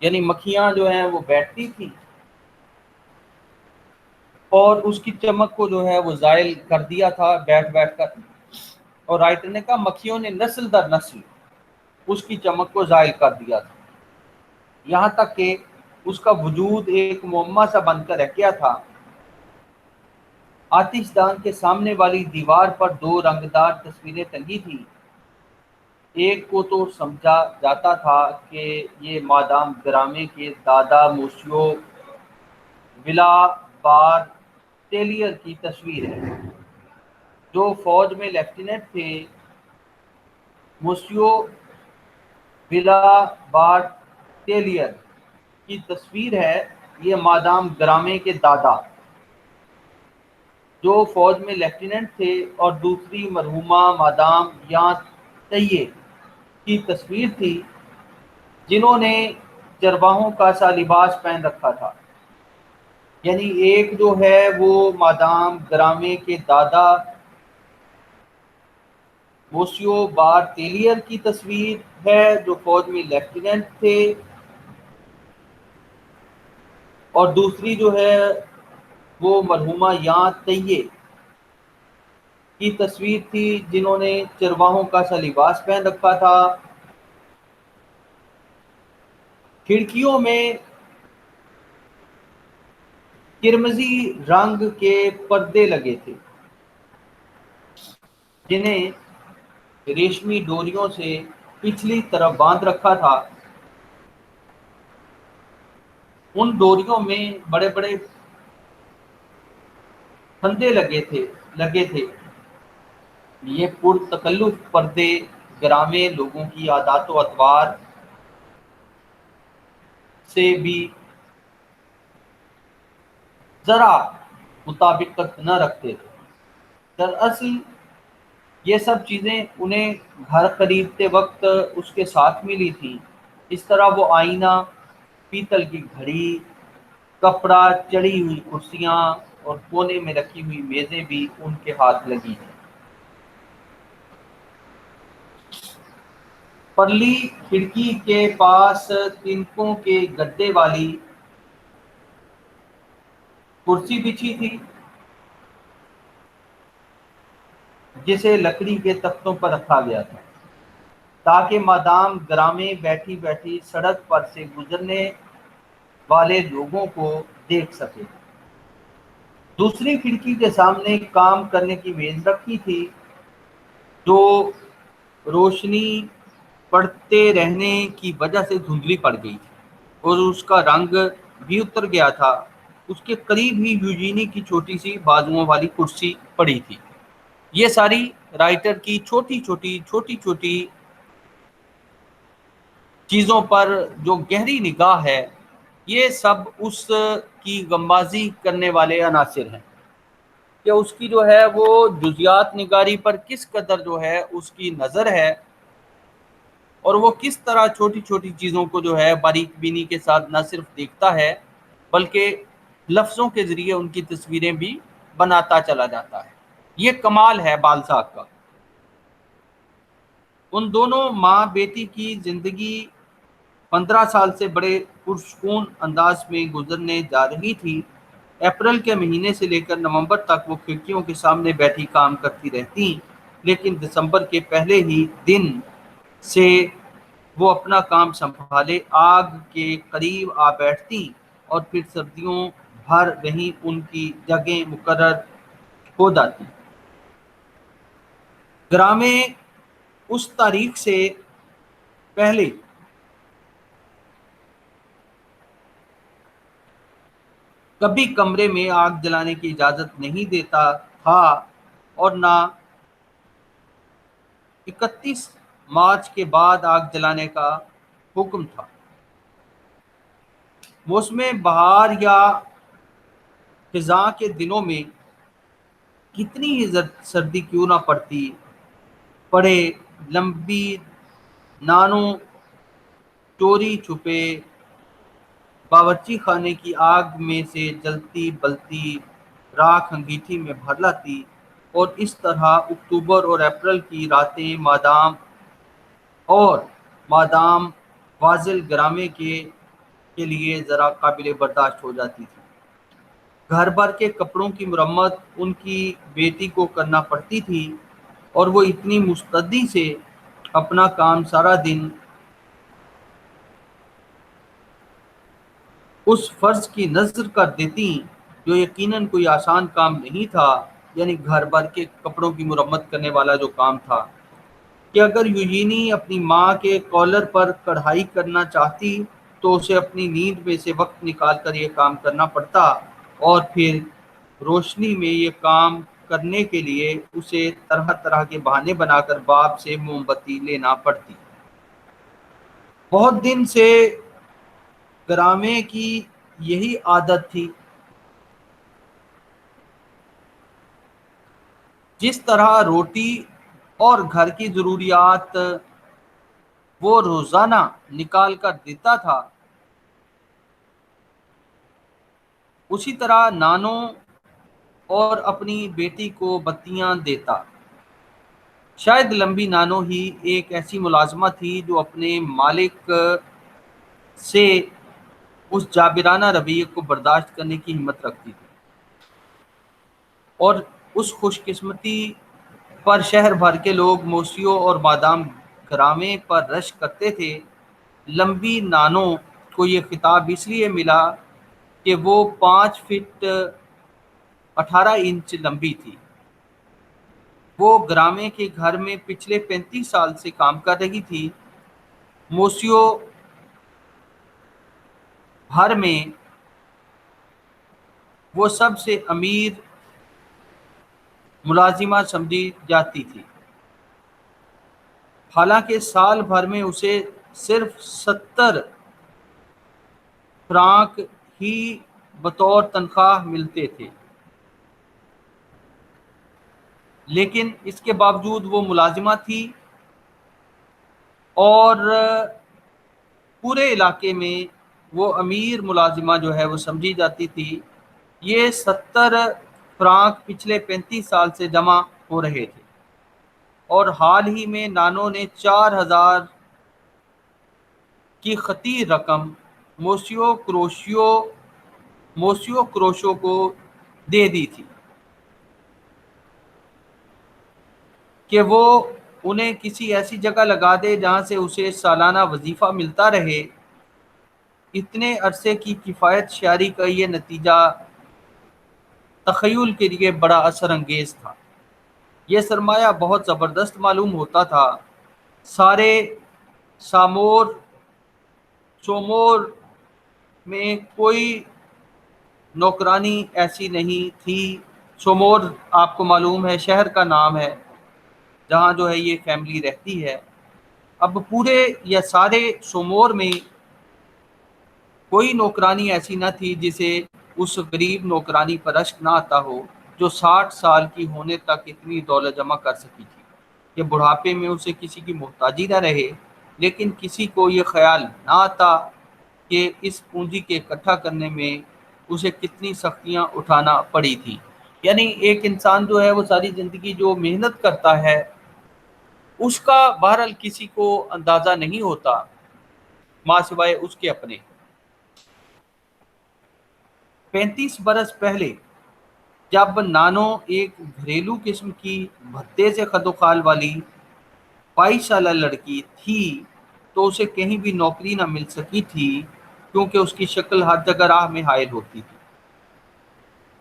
یعنی مکھیاں جو ہیں وہ بیٹھتی تھی اور اس کی چمک کو جو ہے وہ زائل کر دیا تھا بیٹھ بیٹھ کر، اور رائٹر نے کہا مکھیوں نے نسل در نسل اس کی چمک کو زائل کر دیا تھا، یہاں تک کہ اس کا وجود ایک معمہ سا بن کر رہ گیا تھا۔ آتش دان کے سامنے والی دیوار پر دو رنگدار تصویریں ٹنگی تھیں، ایک کو تو سمجھا جاتا تھا کہ یہ مادام گرامے کے دادا موسیو ولا بار ٹیلیئر کی تصویر ہے، جو فوج میں لیفٹیننٹ تھے۔ موسیو ولا بار ٹیلیئر کی تصویر ہے، یہ مادام گرامے کے دادا جو فوج میں لیفٹیننٹ تھے، اور دوسری مرحومہ مادام یان تیے کی تصویر تھی، جنہوں نے چرواہوں کا سا لباس پہن رکھا تھا۔ یعنی ایک جو ہے وہ مادام گرامے کے دادا موسیو بار ٹیلیئر کی تصویر ہے جو فوج میں لیفٹیننٹ تھے، اور دوسری جو ہے وہ مرحومہ یان تیے کی تصویر تھی، جنہوں نے چرواہوں کا سا لباس پہن رکھا تھا۔ کھڑکیوں میں کرمزی رنگ کے پردے لگے تھے، جنہیں ریشمی ڈوریوں سے پچھلی طرف باندھ رکھا تھا۔ ان ڈوریوں میں بڑے بڑے پھندے لگے تھے۔ یہ پرتکلف پردے گرامے لوگوں کی عادات و اطوار سے بھی ذرا مطابقت نہ رکھتے تھے۔ دراصل یہ سب چیزیں انہیں گھر خریدتے وقت اس کے ساتھ ملی تھیں۔ اس طرح وہ آئینہ، پیتل کی گھڑی، کپڑا چڑھی ہوئی کرسیاں اور کونے میں رکھی ہوئی میزیں بھی ان کے ہاتھ لگی تھیں۔ پرلی کھڑکی کے پاس تنکوں کے گدے والی کرسی بچھی تھی، جسے لکڑی کے تختوں پر رکھا گیا تھا تاکہ مادام گرامے بیٹھی بیٹھی سڑک پر سے گزرنے والے لوگوں کو دیکھ سکے۔ دوسری کھڑکی کے سامنے کام کرنے کی میز رکھی تھی، جو روشنی پڑتے رہنے کی وجہ سے دھندلی پڑ گئی تھی۔ اور اس کا رنگ بھی اتر گیا تھا۔ اس کے قریب ہی یوجینی کی چھوٹی سی بازوؤں والی کرسی پڑی تھی۔ یہ ساری رائٹر کی چھوٹی چھوٹی چیزوں پر جو گہری نگاہ ہے، یہ سب اس کی غمازی کرنے والے عناصر ہیں کہ اس کی جو ہے وہ جزیات نگاری پر کس قدر جو ہے اس کی نظر ہے، اور وہ کس طرح چھوٹی چھوٹی چیزوں کو جو ہے باریک بینی کے ساتھ نہ صرف دیکھتا ہے بلکہ لفظوں کے ذریعے ان کی تصویریں بھی بناتا چلا جاتا ہے۔ یہ کمال ہے بالزاک کا۔ ان دونوں ماں بیٹی کی زندگی 15 سال سے بڑے پرسکون انداز میں گزرنے جا رہی تھی۔ اپریل کے مہینے سے لے کر نومبر تک وہ کھڑکیوں کے سامنے بیٹھی کام کرتی رہتی، لیکن دسمبر کے پہلے ہی دن سے وہ اپنا کام سنبھالے آگ کے قریب آ بیٹھتی، اور پھر سردیوں بھر وہیں ان کی جگہیں مقرر ہو جاتی۔ گرامے اس تاریخ سے پہلے کبھی کمرے میں آگ جلانے کی اجازت نہیں دیتا تھا، اور نہ 31 مارچ کے بعد آگ جلانے کا حکم تھا۔ موسم بہار یا خزاں کے دنوں میں کتنی ہی سردی کیوں نہ پڑے، لمبی نانوں چوری چھپے باورچی خانے کی آگ میں سے جلتی بلتی راکھ انگیٹھی میں بھر لاتی، اور اس طرح اکتوبر اور اپریل کی راتیں مادام واضل گرامے کے لیے ذرا قابل برداشت ہو جاتی تھی۔ گھر بھر کے کپڑوں کی مرمت ان کی بیٹی کو کرنا پڑتی تھی، اور وہ اتنی مستعدی سے اپنا کام سارا دن اس فرض کی نذر کر دیتی، جو یقیناً کوئی آسان کام نہیں تھا، یعنی گھر بھر کے کپڑوں کی مرمت کرنے والا جو کام تھا، کہ اگر یوجینی اپنی ماں کے کالر پر کڑھائی کرنا چاہتی تو اسے اپنی نیند میں سے وقت نکال کر یہ کام کرنا پڑتا، اور پھر روشنی میں یہ کام کرنے کے لیے اسے طرح طرح کے بہانے بنا کر باپ سے موم بتی لینا پڑتی۔ بہت دن سے گرامے کی یہی عادت تھی۔ جس طرح روٹی اور گھر کی ضروریات وہ روزانہ نکال کر دیتا تھا، اسی طرح نانوں اور اپنی بیٹی کو بتیاں دیتا۔ شاید لمبی نانوں ہی ایک ایسی ملازمہ تھی جو اپنے مالک سے اس جابرانہ رویے کو برداشت کرنے کی ہمت رکھتی تھی، اور اس خوش قسمتی پر شہر بھر کے لوگ موسیوں اور مادام گرامے پر رشک کرتے تھے۔ لمبی نانوں کو یہ خطاب اس لیے ملا کہ وہ 5 فٹ 18 انچ لمبی تھی۔ وہ گرامے کے گھر میں پچھلے 35 سال سے کام کر رہی تھی۔ موسیوں بھر میں وہ سب سے امیر ملازمہ سمجھی جاتی تھی، حالانکہ سال بھر میں اسے صرف 70 فرانک ہی بطور تنخواہ ملتے تھے، لیکن اس کے باوجود وہ ملازمہ تھی، اور پورے علاقے میں وہ امیر ملازمہ جو ہے وہ سمجھی جاتی تھی۔ یہ 70 فرانک پچھلے 35 سال سے جمع ہو رہے تھے، اور حال ہی میں نانوں نے 4,000 کی خطیر رقم موسیو کروشو کو دے دی تھی کہ وہ انہیں کسی ایسی جگہ لگا دے جہاں سے اسے سالانہ وظیفہ ملتا رہے۔ اتنے عرصے کی کفایت شعاری کا یہ نتیجہ تخیل کے لیے بڑا اثر انگیز تھا۔ یہ سرمایہ بہت زبردست معلوم ہوتا تھا۔ سارے سومور میں کوئی نوکرانی ایسی نہیں تھی۔ سومور آپ کو معلوم ہے شہر کا نام ہے جہاں جو ہے یہ فیملی رہتی ہے۔ اب پورے یا سارے سومور میں کوئی نوکرانی ایسی نہ تھی جسے اس غریب نوکرانی پر اشک نہ آتا ہو جو 60 سال کی ہونے تک اتنی دولت جمع کر سکی تھی کہ بڑھاپے میں اسے کسی کی محتاجی نہ رہے، لیکن کسی کو یہ خیال نہ آتا کہ اس پونجی کے اکٹھا کرنے میں اسے کتنی سختیاں اٹھانا پڑی تھی۔ یعنی ایک انسان جو ہے وہ ساری زندگی جو محنت کرتا ہے اس کا بہرحال کسی کو اندازہ نہیں ہوتا ماں سوائے اس کے اپنے۔ 35 برس پہلے جب نانو ایک گھریلو قسم کی بھتے سے خد و خال والی 22 سالہ لڑکی تھی تو اسے کہیں بھی نوکری نہ مل سکی تھی کیونکہ اس کی شکل ہر جگہ راہ میں حائل ہوتی تھی۔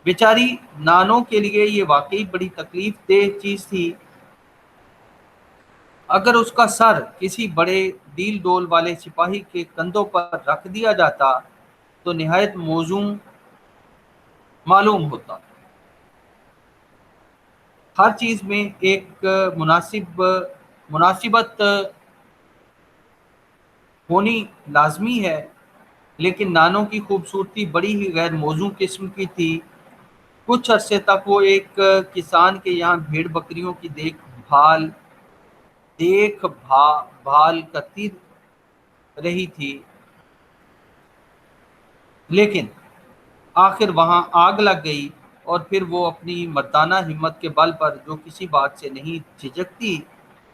بیچاری نانو کے لیے یہ واقعی بڑی تکلیف دہ چیز تھی۔ اگر اس کا سر کسی بڑے ڈیل ڈول والے سپاہی کے کندھوں پر رکھ دیا جاتا تو نہایت موزوں معلوم ہوتا۔ ہر چیز میں ایک مناسبت ہونی لازمی ہے، لیکن نانو کی خوبصورتی بڑی ہی غیر موزوں قسم کی تھی۔ کچھ عرصے تک وہ ایک کسان کے یہاں بھیڑ بکریوں کی دیکھ بھال کرتی رہی تھی، لیکن آخر وہاں آگ لگ گئی اور پھر وہ اپنی مردانہ ہمت کے بل پر جو کسی بات سے نہیں جھجکتی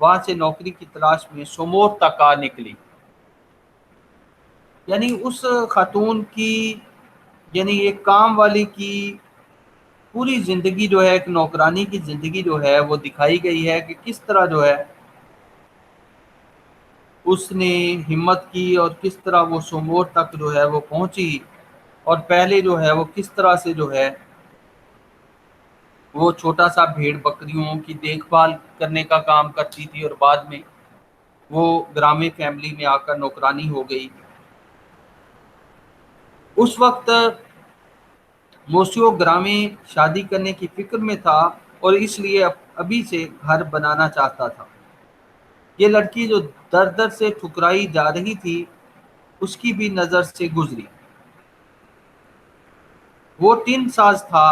وہاں سے نوکری کی تلاش میں سومور تک آ نکلی۔ یعنی اس خاتون کی، یعنی ایک کام والی کی پوری زندگی جو ہے ایک نوکرانی کی زندگی جو ہے وہ دکھائی گئی ہے کہ کس طرح جو ہے اس نے ہمت کی اور کس طرح وہ سومور تک جو ہے وہ پہنچی، اور پہلے جو ہے وہ کس طرح سے جو ہے وہ چھوٹا سا بھیڑ بکریوں کی دیکھ بھال کرنے کا کام کرتی تھی اور بعد میں وہ گرامی فیملی میں آ کر نوکرانی ہو گئی۔ اس وقت موسیو گرامی شادی کرنے کی فکر میں تھا اور اس لیے ابھی سے گھر بنانا چاہتا تھا۔ یہ لڑکی جو در در سے ٹھکرائی جا رہی تھی اس کی بھی نظر سے گزری۔ وہ ٹین ساز تھا،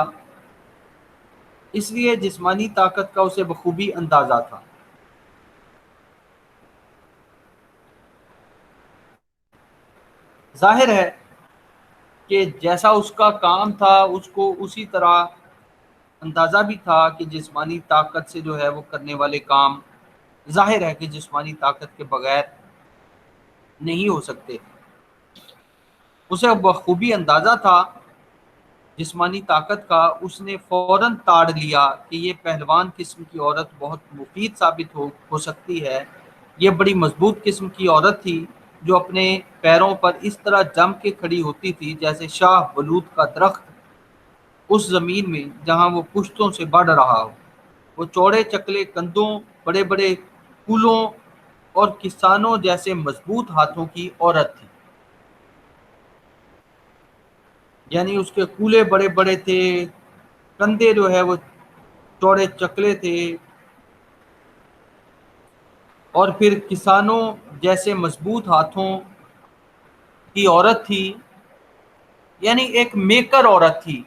اس لیے جسمانی طاقت کا اسے بخوبی اندازہ تھا۔ ظاہر ہے کہ جیسا اس کا کام تھا اس کو اسی طرح اندازہ بھی تھا کہ جسمانی طاقت سے جو ہے وہ کرنے والے کام ظاہر ہے کہ جسمانی طاقت کے بغیر نہیں ہو سکتے۔ اسے بخوبی اندازہ تھا جسمانی طاقت کا۔ اس نے فوراً تاڑ لیا کہ یہ پہلوان قسم کی عورت بہت مفید ثابت ہو سکتی ہے۔ یہ بڑی مضبوط قسم کی عورت تھی جو اپنے پیروں پر اس طرح جم کے کھڑی ہوتی تھی جیسے شاہ بلوط کا درخت اس زمین میں جہاں وہ پشتوں سے بڑھ رہا ہو۔ وہ چوڑے چکلے کندھوں، بڑے بڑے کولوں اور کسانوں جیسے مضبوط ہاتھوں کی عورت تھی۔ یعنی اس کے کولے بڑے بڑے تھے، کندھے جو ہے وہ چوڑے چکلے تھے، اور پھر کسانوں جیسے مضبوط ہاتھوں کی عورت تھی۔ یعنی ایک میکر عورت تھی،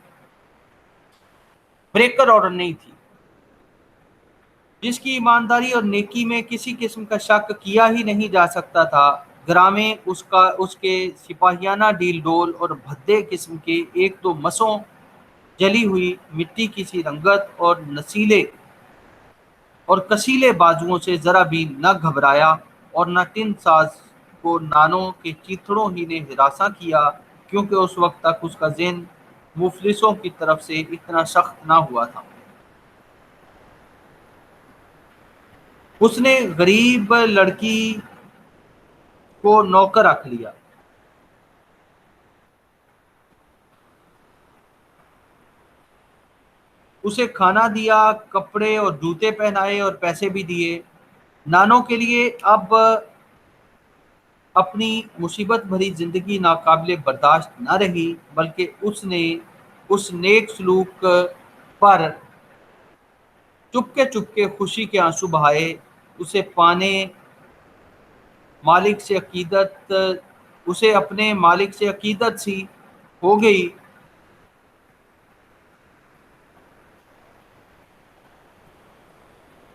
بریکر عورت نہیں تھی، جس کی ایمانداری اور نیکی میں کسی قسم کا شک کیا ہی نہیں جا سکتا تھا۔ گرامیں اس کے سپاہیانہ ڈیل ڈول اور بھدے قسم کے ایک دو مسوں جلی ہوئی مٹی کی سی رنگت اور نسیلے اور کسیلے بازوؤں سے ذرا بھی نہ گھبرایا، اور نہ ٹن ساز کو نانوں کے چیتڑوں ہی نے ہراساں کیا، کیونکہ اس وقت تک اس کا ذہن مفلسوں کی طرف سے اتنا سخت نہ ہوا تھا۔ اس نے غریب لڑکی کو نوکر رکھ لیا، اسے کھانا دیا، کپڑے اور جوتے پہنائے اور پیسے بھی دیے۔ نانوں کے لیے اب اپنی مصیبت بھری زندگی ناقابل برداشت نہ رہی، بلکہ اس نے اس نیک سلوک پر چپ کے خوشی کے آنسو بہائے۔ اسے پانے مالک سے عقیدت اسے اپنے مالک سے عقیدت سی ہو گئی،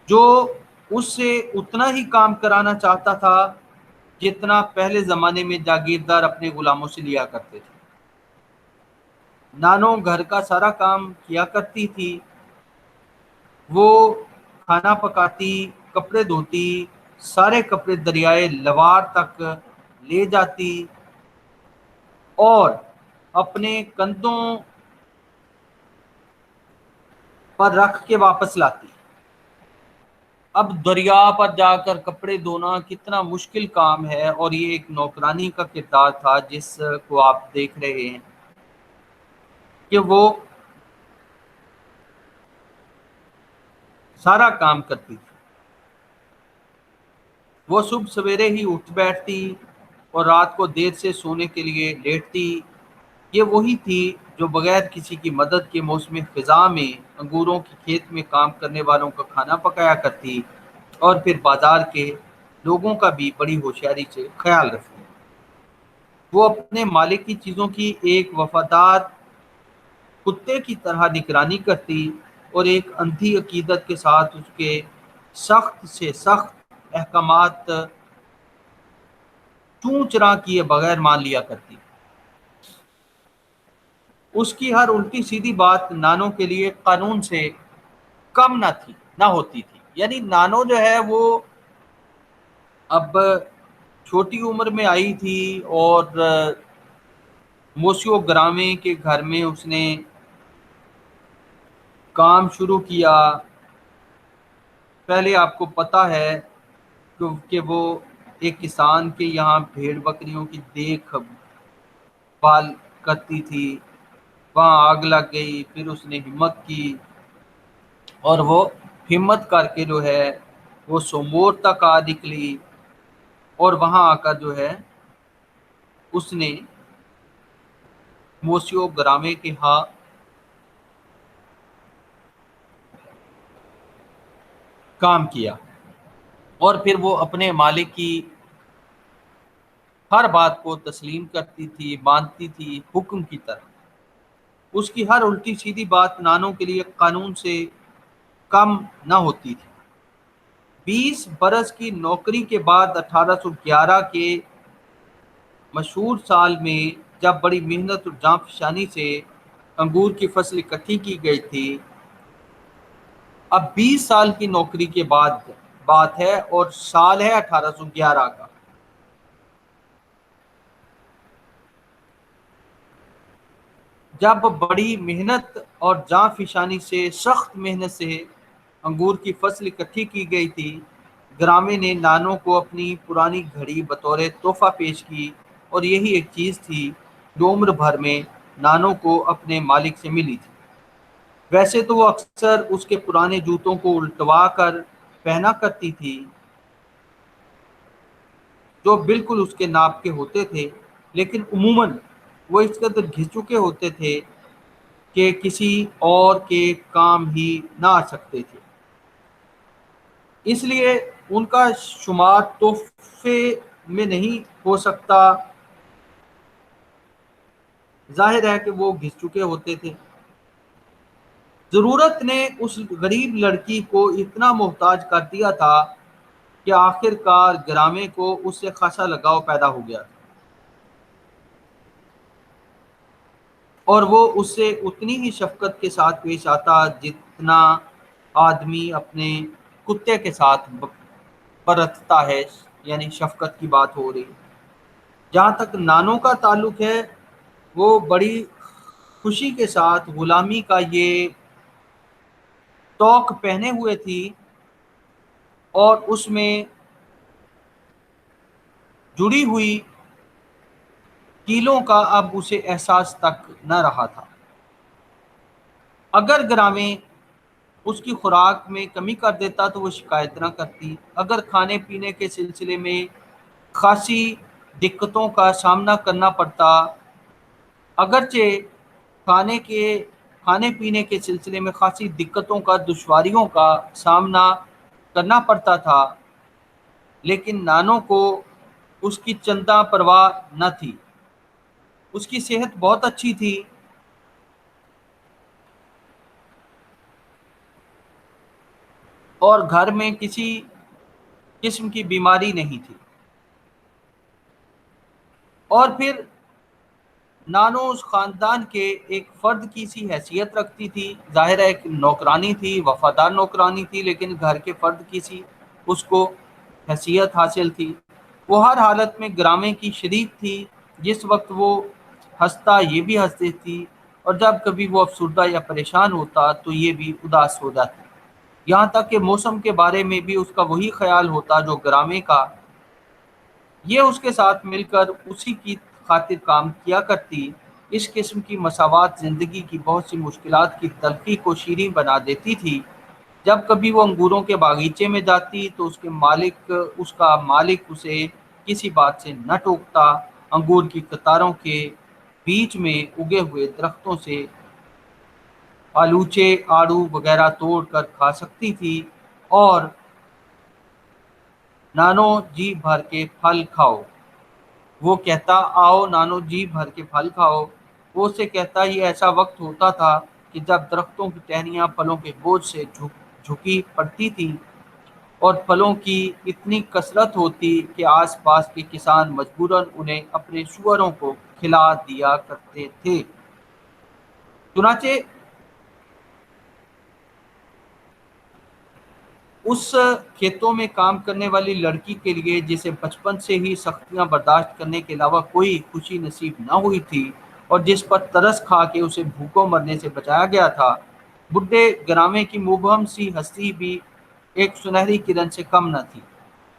جو اس سے اتنا ہی کام کرانا چاہتا تھا جتنا پہلے زمانے میں جاگیردار اپنے غلاموں سے لیا کرتے تھے۔ نانو گھر کا سارا کام کیا کرتی تھی، وہ کھانا پکاتی، کپڑے دھوتی، سارے کپڑے دریائے لوار تک لے جاتی اور اپنے کندھوں پر رکھ کے واپس لاتی۔ اب دریا پر جا کر کپڑے دھونا کتنا مشکل کام ہے، اور یہ ایک نوکرانی کا کردار تھا جس کو آپ دیکھ رہے ہیں کہ وہ سارا کام کرتی تھی۔ وہ صبح سویرے ہی اٹھ بیٹھتی اور رات کو دیر سے سونے کے لیے لیٹتی۔ یہ وہی تھی جو بغیر کسی کی مدد کے موسم خزاں میں انگوروں کے کھیت میں کام کرنے والوں کا کھانا پکایا کرتی اور پھر بازار کے لوگوں کا بھی بڑی ہوشیاری سے خیال رکھتی۔ وہ اپنے مالک کی چیزوں کی ایک وفادار کتے کی طرح نگرانی کرتی اور ایک اندھی عقیدت کے ساتھ اس کے سخت سے سخت احکامات چوں چرا کیے بغیر مان لیا کرتی۔ اس کی ہر الٹی سیدھی بات نانو کے لیے قانون سے کم نہ ہوتی تھی۔ یعنی نانو جو ہے وہ اب چھوٹی عمر میں آئی تھی اور موسیو گرامے کے گھر میں اس نے کام شروع کیا۔ پہلے آپ کو پتہ ہے کہ وہ ایک کسان کے یہاں بھیڑ بکریوں کی دیکھ بھال کرتی تھی، وہاں آگ لگ گئی، پھر اس نے ہمت کی اور وہ ہمت کر کے جو ہے وہ سومور تک آ نکلی، اور وہاں آ کر جو ہے اس نے موسیو گرامے کے ہاں کام کیا، اور پھر وہ اپنے مالک کی ہر بات کو تسلیم کرتی تھی، مانتی تھی حکم کی طرح۔ اس کی ہر الٹی سیدھی بات نانو کے لیے قانون سے کم نہ ہوتی تھی۔ 20 برس کی نوکری کے بعد 1811 کے مشہور سال میں جب بڑی محنت اور جاں فشانی سے انگور کی فصل اکٹھی کی گئی تھی، اب 20 سال کی نوکری کے بعد بات ہے اور سال ہے 1811 کا۔ جب بڑی محنت اور جاں فشانی سے سخت محنت سے انگور کی فصل اکٹھی کی گئی تھی، گرامے نے نانو کو اپنی پرانی گھڑی بطور تحفہ پیش کی، اور یہی ایک چیز تھی جو عمر بھر میں نانو کو اپنے مالک سے ملی تھی۔ ویسے تو وہ اکثر اس کے پرانے جوتوں کو الٹوا کر پہنا کرتی تھی جو بالکل اس کے ناپ کے ہوتے تھے، لیکن عموماً وہ اس قدر گھس چکے ہوتے تھے کہ کسی اور کے کام ہی نہ آ سکتے تھے، اس لیے ان کا شمار تحفے میں نہیں ہو سکتا۔ ظاہر ہے کہ وہ گھس چکے ہوتے تھے۔ ضرورت نے اس غریب لڑکی کو اتنا محتاج کر دیا تھا کہ آخر کار گرامے کو اس سے خاصا لگاؤ پیدا ہو گیا، اور وہ اس سے اتنی ہی شفقت کے ساتھ پیش آتا جتنا آدمی اپنے کتے کے ساتھ برتتا ہے۔ یعنی شفقت کی بات ہو رہی۔ جہاں تک نانو کا تعلق ہے، وہ بڑی خوشی کے ساتھ غلامی کا یہ توق پہنے ہوئے تھی، اور اس میں جڑی ہوئی کیلوں کا اب اسے احساس تک نہ رہا تھا۔ اگر گرامے اس کی خوراک میں کمی کر دیتا تو وہ شکایت نہ کرتی، اگر کھانے پینے کے سلسلے میں خاصی دقتوں کا سامنا کرنا پڑتا، اگرچہ کھانے کے کھانے پینے کے سلسلے میں خاصی دقتوں کا، دشواریوں کا سامنا کرنا پڑتا تھا، لیکن نانو کو اس کی چندہ پرواہ نہ تھی۔ اس کی صحت بہت اچھی تھی اور گھر میں کسی قسم کی بیماری نہیں تھی۔ اور پھر نانو اس خاندان کے ایک فرد کی سی حیثیت رکھتی تھی، ظاہر ہے ایک نوکرانی تھی، وفادار نوکرانی تھی، لیکن گھر کے فرد کی سی اس کو حیثیت حاصل تھی۔ وہ ہر حالت میں گرامے کی شریک تھی، جس وقت وہ ہنستا یہ بھی ہنستی تھی، اور جب کبھی وہ افسردہ یا پریشان ہوتا تو یہ بھی اداس ہو جاتی۔ یہاں تک کہ موسم کے بارے میں بھی اس کا وہی خیال ہوتا جو گرامے کا۔ یہ اس کے ساتھ مل کر اسی کی خاطر کام کیا کرتی۔ اس قسم کی مساوات زندگی کی بہت سی مشکلات کی تلخی کو شیریں بنا دیتی تھی۔ جب کبھی وہ انگوروں کے باغیچے میں جاتی تو اس کا مالک اسے کسی بات سے نہ ٹوکتا۔ انگور کی قطاروں کے بیچ میں اگے ہوئے درختوں سے آلوچے، آڑو وغیرہ توڑ کر کھا سکتی تھی، اور نانو جی بھر کے پھل کھاؤ۔ وہ کہتا، آؤ نانو جی بھر کے پھل کھاؤ۔ وہ اسے کہتا، یہ ایسا وقت ہوتا تھا کہ جب درختوں کی ٹہنیاں پھلوں کے بوجھ سے جھکی پڑتی تھیں، اور پھلوں کی اتنی کثرت ہوتی کہ آس پاس کے کسان مجبوراً انہیں اپنے سوروں کو کھلا دیا کرتے تھے۔ چنانچہ اس کھیتوں میں کام کرنے والی لڑکی کے لیے، جسے بچپن سے ہی سختیاں برداشت کرنے کے علاوہ کوئی خوشی نصیب نہ ہوئی تھی، اور جس پر ترس کھا کے اسے بھوکوں مرنے سے بچایا گیا تھا، بڈھے گرامے کی مبہم سی ہستی بھی ایک سنہری کرن سے کم نہ تھی۔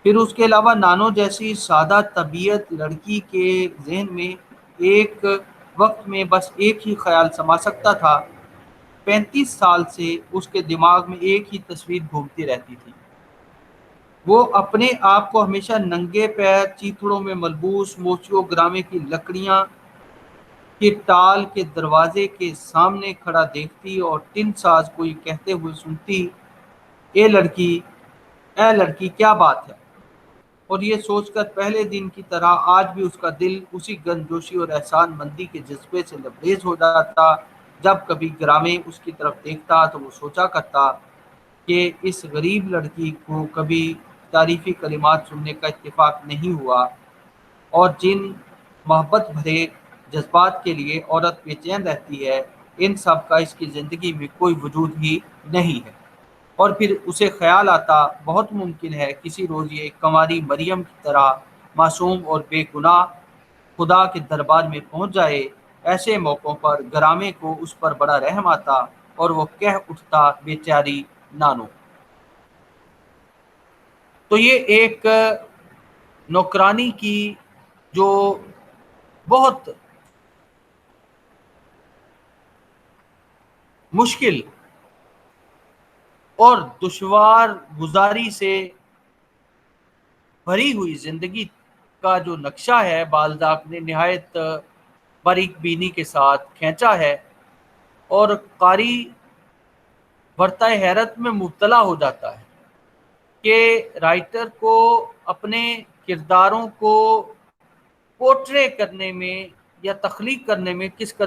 پھر اس کے علاوہ نانو جیسی سادہ طبیعت لڑکی کے ذہن میں ایک وقت میں بس ایک ہی خیال سما سکتا تھا۔ 35 سال سے اس کے دماغ میں ایک ہی تصویر گھومتی رہتی تھی۔ وہ اپنے آپ کو ہمیشہ ننگے پیر، چیتڑوں میں ملبوس، موچیوں گرامے کی لکڑیاں کے ٹال کے دروازے کے سامنے کھڑا دیکھتی اور ٹن ساز کو یہ کہتے ہوئے سنتی، اے لڑکی، اے لڑکی، کیا بات ہے؟ اور یہ سوچ کر پہلے دن کی طرح آج بھی اس کا دل اسی گرمجوشی اور احسان مندی کے جذبے سے لبریز ہو جاتا۔ جب کبھی گرامے اس کی طرف دیکھتا تو وہ سوچا کرتا کہ اس غریب لڑکی کو کبھی تعریفی کلمات سننے کا اتفاق نہیں ہوا، اور جن محبت بھرے جذبات کے لیے عورت بے چین رہتی ہے، ان سب کا اس کی زندگی میں کوئی وجود ہی نہیں ہے۔ اور پھر اسے خیال آتا، بہت ممکن ہے کسی روز یہ کنواری مریم کی طرح معصوم اور بے گناہ خدا کے دربار میں پہنچ جائے۔ ایسے موقعوں پر گرامے کو اس پر بڑا رحم آتا، اور وہ کہہ اٹھتا، بیچاری نانو۔ تو یہ ایک نوکرانی کی جو بہت مشکل اور دشوار گزاری سے بھری ہوئی زندگی کا جو نقشہ ہے، بالزاک نے نہایت باریک بینی کے ساتھ کھینچا ہے، اور قاری برتہ حیرت میں مبتلا ہو جاتا ہے کہ رائٹر کو اپنے کرداروں کو پورٹرے کرنے میں یا تخلیق کرنے میں کس قدر